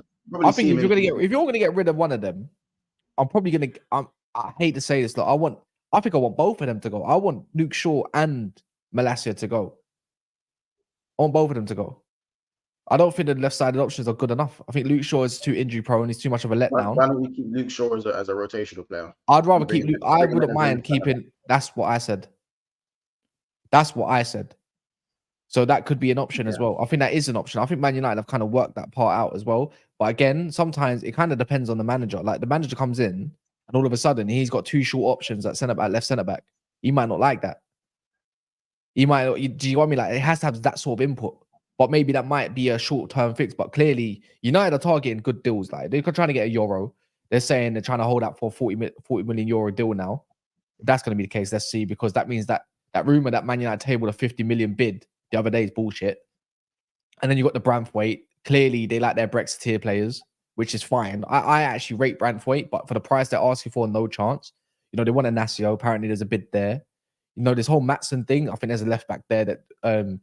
Speaker 3: I think if you're gonna get rid of one of them, I'm probably gonna. I hate to say this, though. I think I want both of them to go. I want Luke Shaw and Malacia to go. I want both of them to go. I don't think the left-sided options are good enough. I think Luke Shaw is too injury prone. He's too much of a letdown.
Speaker 4: Why don't we keep Luke Shaw as a rotational player?
Speaker 3: I'd rather keep Luke. I wouldn't mind keeping. That's what I said. That's what I said. So that could be an option as well. I think that is an option. I think Man United have kind of worked that part out as well. But again, sometimes it kind of depends on the manager. Like the manager comes in and all of a sudden he's got two short options at centre back, left centre back. He might not like that. He might. Do you want me like it has to have that sort of input? But maybe that might be a short-term fix. But clearly, United are targeting good deals. Like they're trying to get a euro. They're saying they're trying to hold out for a 40 million euro deal now. If that's going to be the case, let's see. Because that means that rumor that Man United tabled a 50 million bid the other day is bullshit. And then you got the Branthwaite. Clearly, they like their Brexiteer players, which is fine. I actually rate Branthwaite, but for the price they're asking for, no chance. You know, they want a Nasio. Apparently, there's a bid there. You know, this whole Matson thing, I think there's a left back there that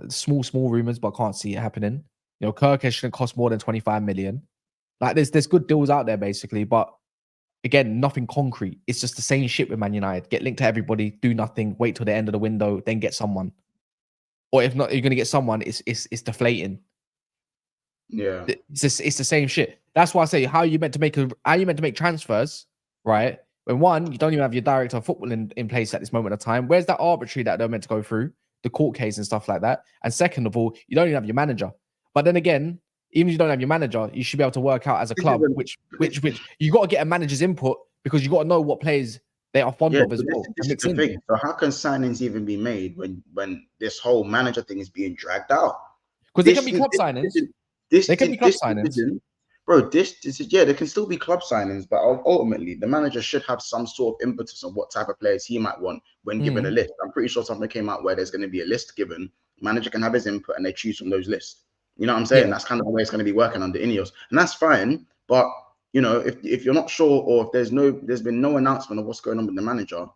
Speaker 3: small rumors, but I can't see it happening. You know, Kirkesh shouldn't cost more than 25 million. Like there's good deals out there basically, but again, nothing concrete. It's just the same shit with Man United. Get linked to everybody, do nothing, wait till the end of the window, then get someone. Or if not, you're gonna get someone. It's deflating.
Speaker 4: Yeah,
Speaker 3: it's the same shit. That's why I say how are you meant to make transfers, right? When one, you don't even have your director of football in place at this moment of time. Where's that arbitrary that they're meant to go through? The court case and stuff like that. And second of all, you don't even have your manager. But then again, even if you don't have your manager, you should be able to work out as a club, which you got to get a manager's input because you got to know what players they are fond of as well.
Speaker 4: This is the thing. So how can signings even be made when this whole manager thing is being dragged out?
Speaker 3: Because they can be club signings. They can be club signings.
Speaker 4: Bro, this is there can still be club signings, but ultimately the manager should have some sort of impetus on what type of players he might want when given a list. I'm pretty sure something came out where there's going to be a list given. Manager can have his input and they choose from those lists. You know what I'm saying? Yeah. That's kind of the way it's going to be working under Ineos, and that's fine. But you know, if you're not sure or if there's been no announcement of what's going on with the manager,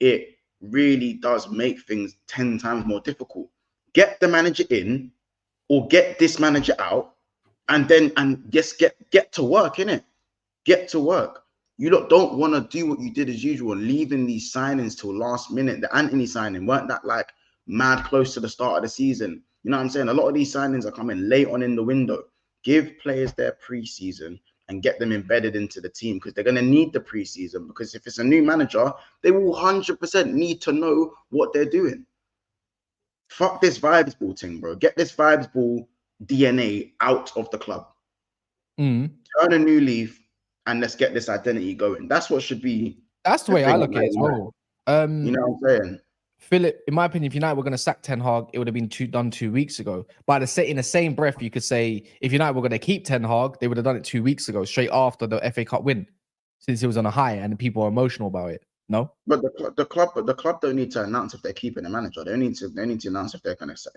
Speaker 4: it really does make things 10 times more difficult. Get the manager in, or get this manager out. And just get to work, innit? Get to work. You don't want to do what you did as usual, leaving these signings till last minute. The Anthony signing weren't that like mad close to the start of the season. You know what I'm saying? A lot of these signings are coming late on in the window. Give players their preseason and get them embedded into the team because they're going to need the preseason. Because if it's a new manager, they will 100% need to know what they're doing. Fuck this vibes ball thing, bro. Get this vibes ball DNA out of the club. Turn a new leaf and let's get this identity going. That's what should be.
Speaker 3: That's the way I look at it as well.
Speaker 4: You know what I'm saying?
Speaker 3: Philip, in my opinion, if United were going to sack Ten Hag, it would have been done 2 weeks ago. But in the same breath, you could say if United were going to keep Ten Hag, they would have done it 2 weeks ago, straight after the FA Cup win, since it was on a high and people are emotional about it. No,
Speaker 4: but the club don't need to announce if they're keeping a manager. They need to announce if they're going to sack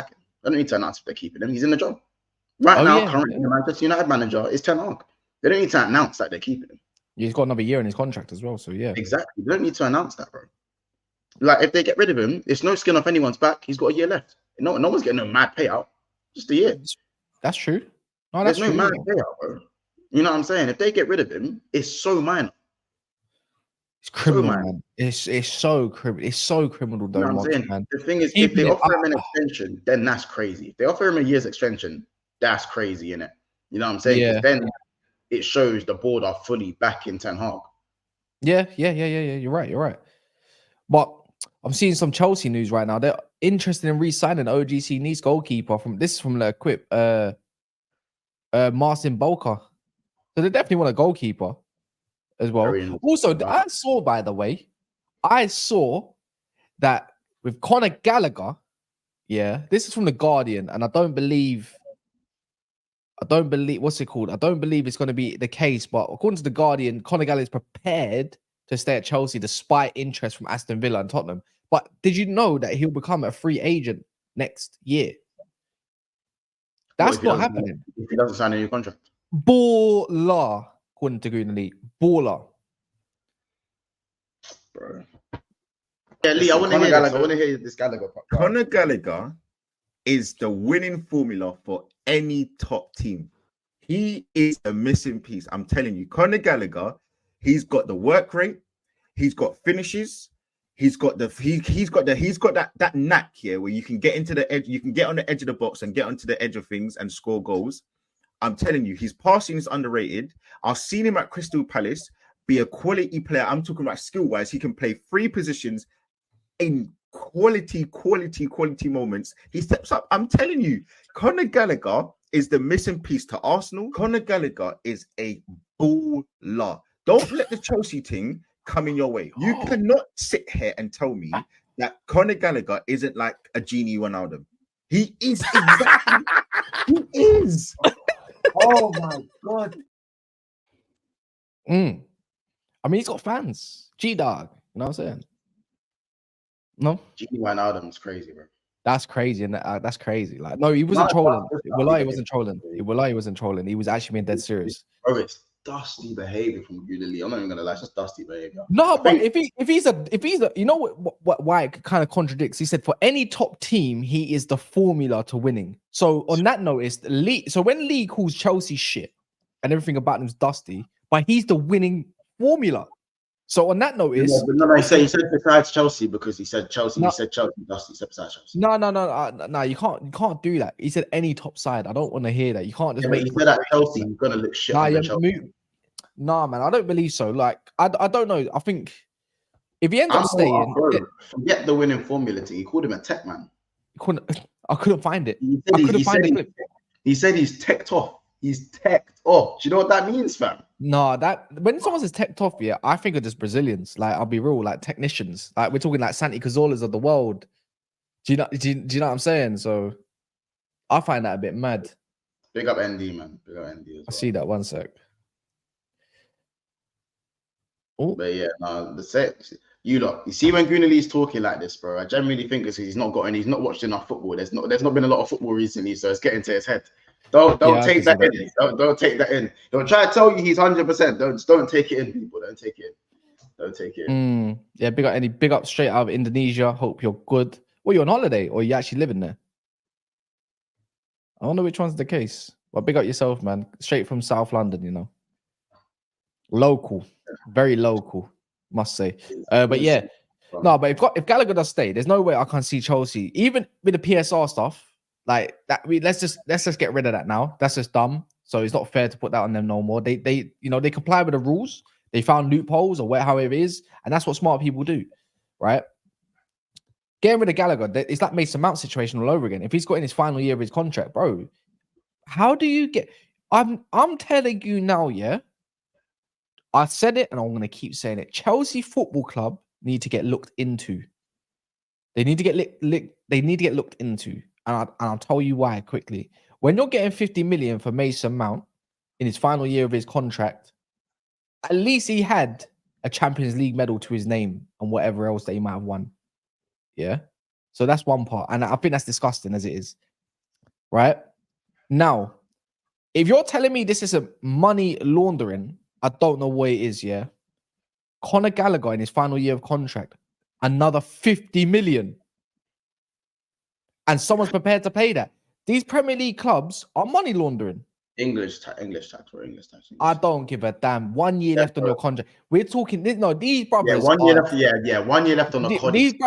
Speaker 4: him. They don't need to announce if they're keeping him. He's in the job currently. The Manchester United manager is Ten Hag. They don't need to announce that they're keeping him.
Speaker 3: Yeah, he's got another year in his contract as well. So yeah,
Speaker 4: exactly. They don't need to announce that, bro. Like if they get rid of him, it's no skin off anyone's back. He's got a year left. No one's getting no mad payout. Just a year.
Speaker 3: That's true. No,
Speaker 4: there's no mad payout, bro. You know what I'm saying? If they get rid of him, it's so minor.
Speaker 3: It's criminal, man. It's so criminal. It's so criminal, though.
Speaker 4: You know what I'm saying? Man. The thing is, if they offer him an extension, then that's crazy. If they offer him a year's extension, that's crazy, innit? You know what I'm saying?
Speaker 3: Yeah.
Speaker 4: Then it shows the board are fully back in Ten Hag.
Speaker 3: Yeah. You're right. But I'm seeing some Chelsea news right now. They're interested in re-signing OGC Nice goalkeeper from the Equip, Marcin Bolka. So they definitely want a goalkeeper as well. Also, I saw that with Conor Gallagher, yeah, this is from the Guardian, and I don't believe what's it called? I don't believe it's going to be the case, but according to the Guardian, Conor Gallagher is prepared to stay at Chelsea despite interest from Aston Villa and Tottenham. But did you know that he'll become a free agent next year? That's not happening.
Speaker 4: If he doesn't sign a new contract.
Speaker 3: Baller, according to Green Elite. Baller.
Speaker 4: Bro. Yeah, Lee, I want to
Speaker 5: Conor
Speaker 4: hear this.
Speaker 5: Gallagher-
Speaker 4: I want to hear this Gallagher part.
Speaker 5: Conor Gallagher is the winning formula for any top team. He is a missing piece. I'm telling you, Conor Gallagher, he's got the work rate, he's got finishes, he's got that knack here where you can get into the edge, you can get on the edge of the box and get onto the edge of things and score goals. I'm telling you, his passing is underrated. I've seen him at Crystal Palace be a quality player. I'm talking about skill-wise. He can play 3 positions in quality moments. He steps up. I'm telling you, Conor Gallagher is the missing piece to Arsenal. Conor Gallagher is a baller. Don't let the Chelsea thing come in your way. You cannot sit here and tell me that Conor Gallagher isn't like a Genie Ronaldo. He is exactly. He is. Oh my God.
Speaker 3: I mean, he's got fans. G-Dog. You know what I'm saying? No?
Speaker 4: Genie Wijnaldum's crazy, bro.
Speaker 3: That's crazy. And that's crazy. Like, no, he wasn't trolling. He wasn't trolling. He wasn't trolling. He was actually being dead serious.
Speaker 4: Bro, it's dusty behavior from Lee. I'm not even gonna lie, it's just dusty behavior.
Speaker 3: No, but if he's a you know why it kind of contradicts. He said for any top team, he is the formula to winning. So on that notice, so when Lee calls Chelsea shit and everything about him is dusty, but he's the winning formula. So on that notice,
Speaker 4: no, he said besides Chelsea because he said Chelsea. He said Chelsea dusty. He said besides Chelsea.
Speaker 3: No. You can't do that. He said any top side. I don't want to hear that. You can't just make.
Speaker 4: He said that Chelsea. You're gonna look shit.
Speaker 3: Nah, man, I don't believe so. Like, I don't know. I think if he ends up staying,
Speaker 4: forget the winning formula thing. He called him a tech man.
Speaker 3: I couldn't find it.
Speaker 4: He said he's teched off. He's teched off. Do you know what that means, fam?
Speaker 3: No, that when someone says teched off, yeah, I think of just Brazilians. Like, I'll be real, like technicians. Like, we're talking like Santi Cazorlas of the world. Do you know what I'm saying? So I find that a bit mad.
Speaker 4: Big up ND, man. Big up ND as well.
Speaker 3: I see that. One sec. Oh,
Speaker 4: but yeah, no, the set. You see when Goonalee's talking like this, bro. I genuinely think it's he's not watched enough football. There's not been a lot of football recently, so it's getting to his head. Don't take that in. Don't take that in. Don't try to tell you he's 100%. Don't take it in, people. Don't take it in.
Speaker 3: Yeah, big up straight out of Indonesia. Hope you're good. Well, you're on holiday or you actually living there? I don't know which one's the case. But big up yourself, man. Straight from South London, you know. Local. Very local, must say. But yeah. No, but if Gallagher does stay, there's no way I can't see Chelsea. Even with the PSR stuff, like that, let's just get rid of that now. That's just dumb. So it's not fair to put that on them no more. They comply with the rules. They found loopholes or however it is, and that's what smart people do, right? Getting rid of Gallagher, it's that Mason Mount situation all over again. If he's got in his final year of his contract, bro, how do you get? I'm telling you now, yeah. I said it, and I'm going to keep saying it. Chelsea Football Club need to get looked into. They need to get They need to get looked into, and I'll tell you why quickly. When you're getting 50 million for Mason Mount in his final year of his contract, at least he had a Champions League medal to his name and whatever else that he might have won. Yeah, so that's one part, and I think that's disgusting as it is. Right now, if you're telling me this is a money laundering, I don't know what it is, yeah. Conor Gallagher in his final year of contract, another 50 million. And someone's prepared to pay that. These Premier League clubs are money laundering.
Speaker 4: English tax.
Speaker 3: I don't give a damn. 1 year left on your contract. We're talking, these brothers.
Speaker 4: Yeah, 1 year left. Yeah, 1 year left on the contract.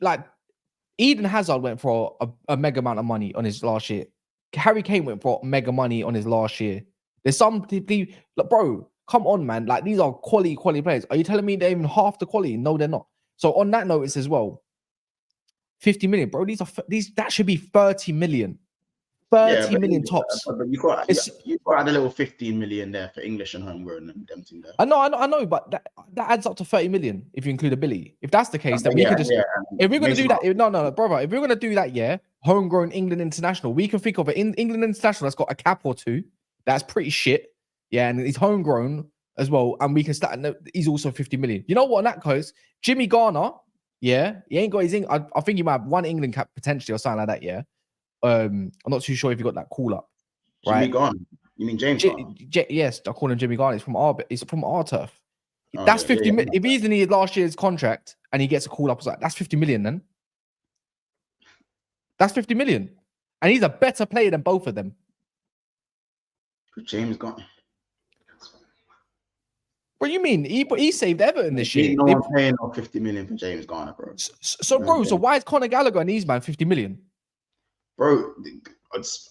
Speaker 3: Like Eden Hazard went for a mega amount of money on his last year. Harry Kane went for mega money on his last year. There's some people, like, bro, come on, man. Like, these are quality players. Are you telling me they're even half the quality? No, they're not. So on that notice as well, 50 million, bro. That should be 30 million. 30 million tops.
Speaker 4: But you got a little 15 million there for English and homegrown and them thing there.
Speaker 3: I know, but that adds up to 30 million if you include a Billy. If that's the case, then we could just if we're gonna do that, no, brother. If we're gonna do that, yeah, homegrown England international, we can think of it in England international that's got a cap or two. That's pretty shit. Yeah, and he's homegrown as well. And we can start. He's also 50 million. You know what? On that case, Jimmy Garner, yeah, he ain't got his. I think he might have one England cap potentially or something like that. Yeah. I'm not too sure if he got that call up. Right?
Speaker 4: Jimmy Garner. You mean James?
Speaker 3: Yes, I call him Jimmy Garner. He's from our turf. That's 50 million. If he's in his last year's contract and he gets a call up, it's like, that's 50 million then. That's 50 million. And he's a better player than both of them.
Speaker 4: James gone.
Speaker 3: What do you mean? He saved Everton this year.
Speaker 4: No one paying 50 million for James Garner, bro.
Speaker 3: So why is Conor Gallagher and these man 50 million?
Speaker 4: Bro,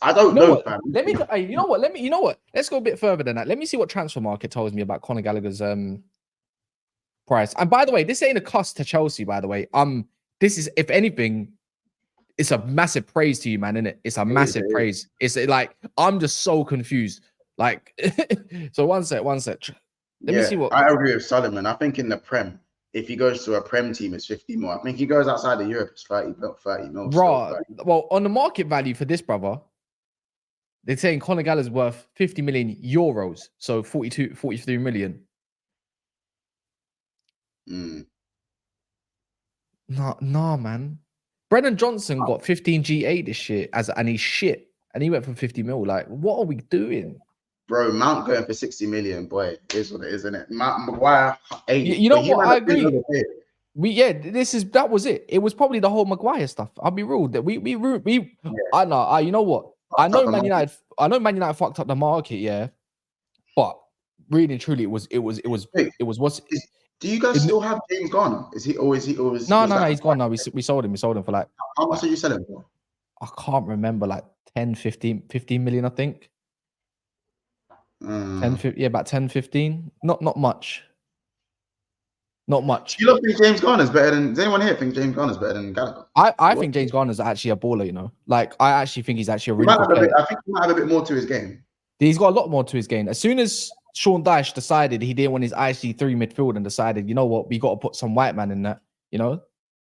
Speaker 4: I don't know, fam.
Speaker 3: Let me. You know what? Let's go a bit further than that. Let me see what Transfer Market tells me about Conor Gallagher's price. And by the way, this ain't a cuss to Chelsea. By the way, this is, if anything, it's a massive praise to you, man. Isn't it? It's a massive praise. It's like I'm just so confused. Like, so one sec. Let me see what.
Speaker 4: I agree with Solomon. I think in the Prem, if he goes to a Prem team, it's 50 more. I think he goes outside of Europe, it's 30 mil.
Speaker 3: Right. Well, on the market value for this brother, they're saying Conor Gallagher's worth 50 million euros, so 43 million. Nah, man. Brennan Johnson got 15 G8 this year and he's shit, and he went for 50 mil. Like, what are we doing?
Speaker 4: Bro, Mount going for 60 million, boy, is what it is, isn't it? Maguire, 80.
Speaker 3: You know what? I agree. That was it. It was probably the whole Maguire stuff. I'll be real. That I know. You know what? I know Man United fucked up the market, yeah. But really and truly, it was. What's?
Speaker 4: Do you guys still have James Garner? Is he always?
Speaker 3: No, he's gone now. We sold him. We sold him for like.
Speaker 4: How much did you sell him for?
Speaker 3: I can't remember. Like 10, 15 million, I think. 10, 15, about 10, 15. Not much. Not much.
Speaker 4: Do you think James Garner's better than? Does anyone here think James Garner's better than Gallagher?
Speaker 3: I think James Garner's actually a baller. You know, like I actually think he's actually a really good player.
Speaker 4: I think he might have a bit more to his game.
Speaker 3: He's got a lot more to his game. As soon as Sean Dyche decided he didn't want his IC3 midfield and decided, you know what, we got to put some white man in that. You know, a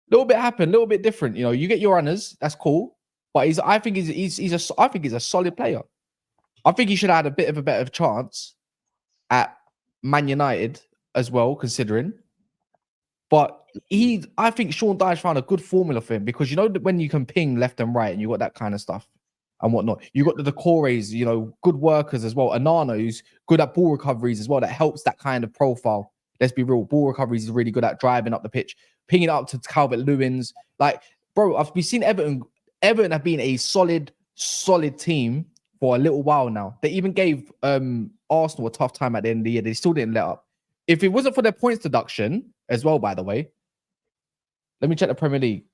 Speaker 3: little bit happened, a little bit different. You know, you get your runners, that's cool. But I think he's a solid player. I think he should have had a bit of a better chance at Man United as well, considering. But I think Sean Dyche found a good formula for him, because you know that when you can ping left and right and you got that kind of stuff and whatnot, you got the Decores, you know, good workers as well. Anana, who's good at ball recoveries as well, that helps that kind of profile. Let's be real, ball recoveries is really good at driving up the pitch, pinging it up to Calvert-Lewin's. Like, bro, we've seen Everton have been a solid team for a little while now. They even gave Arsenal a tough time at the end of the year. They still didn't let up. If it wasn't for their points deduction as well, by the way, let me check the Premier League.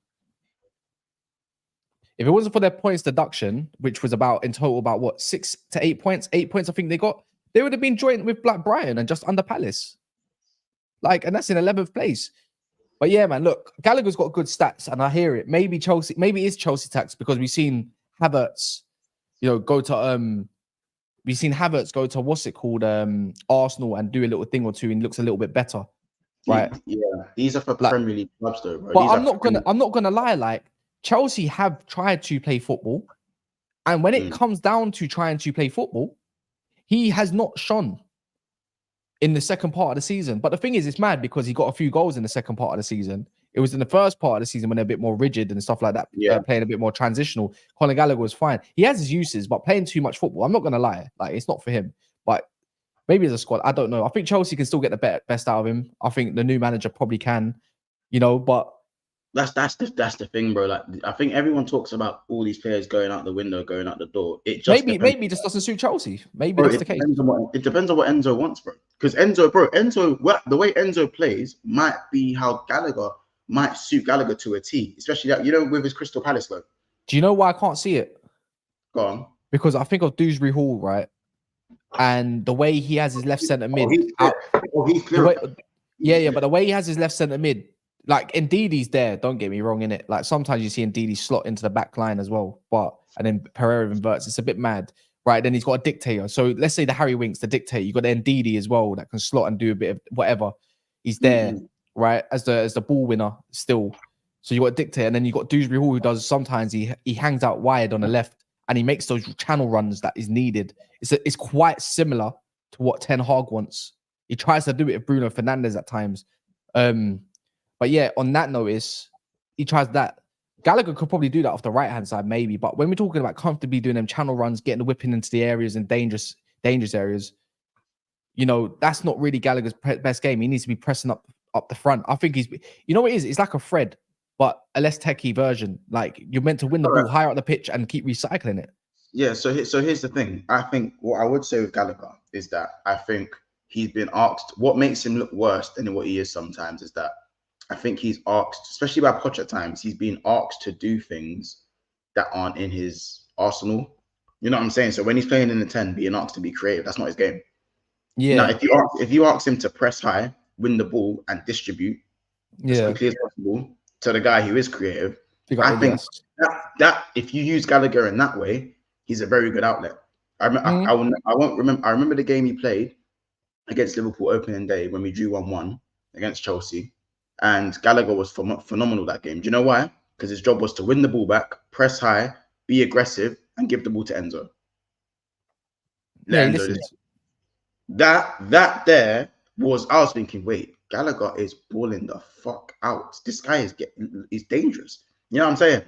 Speaker 3: If it wasn't for their points deduction, which was in total about what, 6 to 8 points? 8 points, I think they got. They would have been joint with Black Brighton and just under Palace. Like, and that's in 11th place. But yeah, man, look, Gallagher's got good stats, and I hear it. Maybe it's Chelsea tax, because we've seen Havertz, you know, go to what's it called, Arsenal, and do a little thing or two, and looks a little bit better, right?
Speaker 4: Yeah, these are for Premier League clubs, though, bro.
Speaker 3: But I'm not gonna lie. Like, Chelsea have tried to play football, and when it comes down to trying to play football, he has not shone in the second part of the season. But the thing is, it's mad because he got a few goals in the second part of the season. It was in the first part of the season when they're a bit more rigid and stuff like that, playing a bit more transitional. Conor Gallagher was fine. He has his uses, but playing too much football, I'm not going to lie, like, it's not for him. But maybe as a squad, I don't know. I think Chelsea can still get the best out of him. I think the new manager probably can, you know, but
Speaker 4: that's the thing, bro. Like, I think everyone talks about all these players going out the window, going out the door. It just
Speaker 3: maybe just doesn't suit Chelsea. Maybe that's the case.
Speaker 4: It depends on what Enzo wants, bro. Because Enzo, the way Enzo plays might be how Gallagher might suit Gallagher to a T, especially that, you know, with his Crystal Palace look.
Speaker 3: Do you know why I can't see it?
Speaker 4: Go on.
Speaker 3: Because I think of Dewsbury Hall, right? And the way he has his left centre mid.
Speaker 4: He's clear.
Speaker 3: But the way he has his left centre mid, like, Ndidi's there, don't get me wrong, in it. Like, sometimes you see Ndidi slot into the back line as well, and then Pereira inverts. It's a bit mad, right? Then he's got a dictator. So let's say the Harry Winks, the dictator. You got the Ndidi as well that can slot and do a bit of whatever. He's there, right, as the ball winner still. So you got a dictator, and then you got Dewsbury Hall, who does sometimes he hangs out wide on the left, and he makes those channel runs that is needed. It's quite similar to what Ten Hag wants. He tries to do it with Bruno Fernandes at times. But yeah, on that notice, he tries that. Gallagher could probably do that off the right-hand side, maybe. But when we're talking about comfortably doing them channel runs, getting the whipping into the areas and dangerous areas, you know, that's not really Gallagher's best game. He needs to be pressing up the front. I think you know what it is? It's like a Fred, but a less techie version. Like you're meant to win the ball higher up the pitch and keep recycling it.
Speaker 4: Yeah, so here's the thing. I think what I would say with Gallagher is that I think he's been asked. What makes him look worse than what he is sometimes is that I think he's asked, especially by Poch at times, he's been asked to do things that aren't in his arsenal. You know what I'm saying? So when he's playing in the 10, being asked to be creative, that's not his game.
Speaker 3: Yeah.
Speaker 4: Now, if you ask him to press high, win the ball, and distribute as quickly as possible to the guy who is creative, I think that if you use Gallagher in that way, he's a very good outlet. I remember the game he played against Liverpool opening day when we drew 1-1 against Chelsea, and Gallagher was phenomenal that game. Do you know why? Because his job was to win the ball back, press high, be aggressive, and give the ball to Enzo. That there was, I was thinking, wait, Gallagher is balling the fuck out. This guy is dangerous. You know what I'm saying?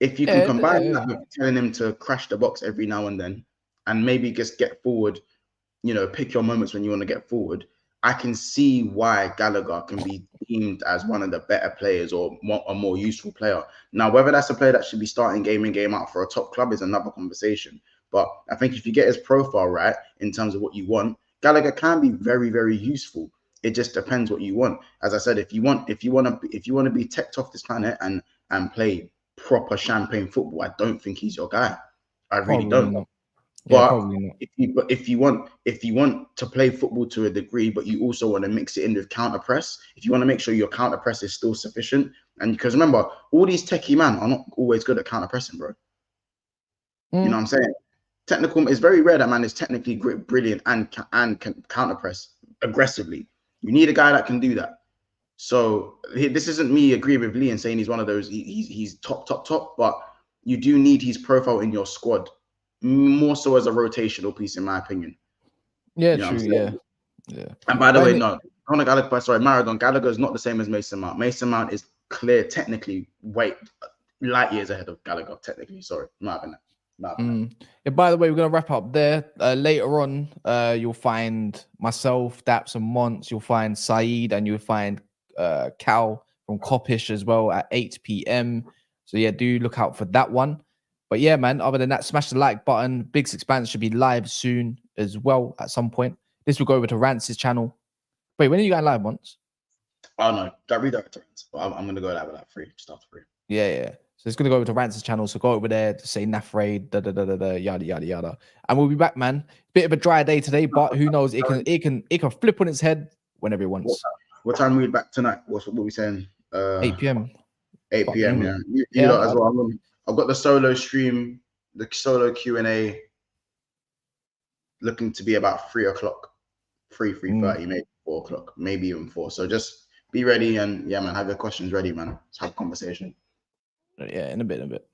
Speaker 4: If you can combine that with telling him to crash the box every now and then, and maybe just get forward, you know, pick your moments when you want to get forward, I can see why Gallagher can be deemed as one of the better players or a more useful player. Now, whether that's a player that should be starting game in, game out for a top club is another conversation. But I think if you get his profile right in terms of what you want, Gallagher can be very, very useful. It just depends what you want. As I said, if you want to be teched off this planet and play proper champagne football, I don't think he's your guy. I really don't. But if you want to play football to a degree, but you also want to mix it in with counter press, if you want to make sure your counter press is still sufficient, and because remember, all these techie man are not always good at counter pressing, bro. You know what I'm saying? Technical, it's very rare that man is technically brilliant and can counter press aggressively. You need a guy that can do that. So this isn't me agreeing with Lee and saying he's one of those. He's top, but you do need his profile in your squad. More so as a rotational piece, in my opinion.
Speaker 3: Yeah, true. Yeah.
Speaker 4: And by the way, Maradona Gallagher is not the same as Mason Mount. Mason Mount is clear technically, light years ahead of Gallagher. Technically, sorry, not having that.
Speaker 3: Yeah, by the way, we're gonna wrap up there. Later on, you'll find myself, Daps, and Mons. You'll find Saeed, and you'll find Cal from Coppish as well at 8 p.m. So yeah, do look out for that one. But yeah, man, other than that, smash the like button. Big Expanse should be live soon as well at some point. This will go over to Rance's channel. Wait, when are you going live once?
Speaker 4: Oh, no. Don't redirect to Rance. I'm going to go live at that 3, just after 3.
Speaker 3: Yeah. So it's going to go over to Rance's channel. So go over there to say Naf Raid, yada, yada, yada. And we'll be back, man. Bit of a dry day today, but who knows? It can flip on its head whenever it wants.
Speaker 4: What time are we back tonight? What we saying?
Speaker 3: 8 p.m.
Speaker 4: 8 p.m. Yeah. You know, as well. I've got the solo stream, the solo Q&A looking to be about 3 o'clock, 3:30, maybe 4 o'clock, maybe even 4. So just be ready and yeah, man, have your questions ready, man. Let's have a conversation.
Speaker 3: Yeah, in a bit.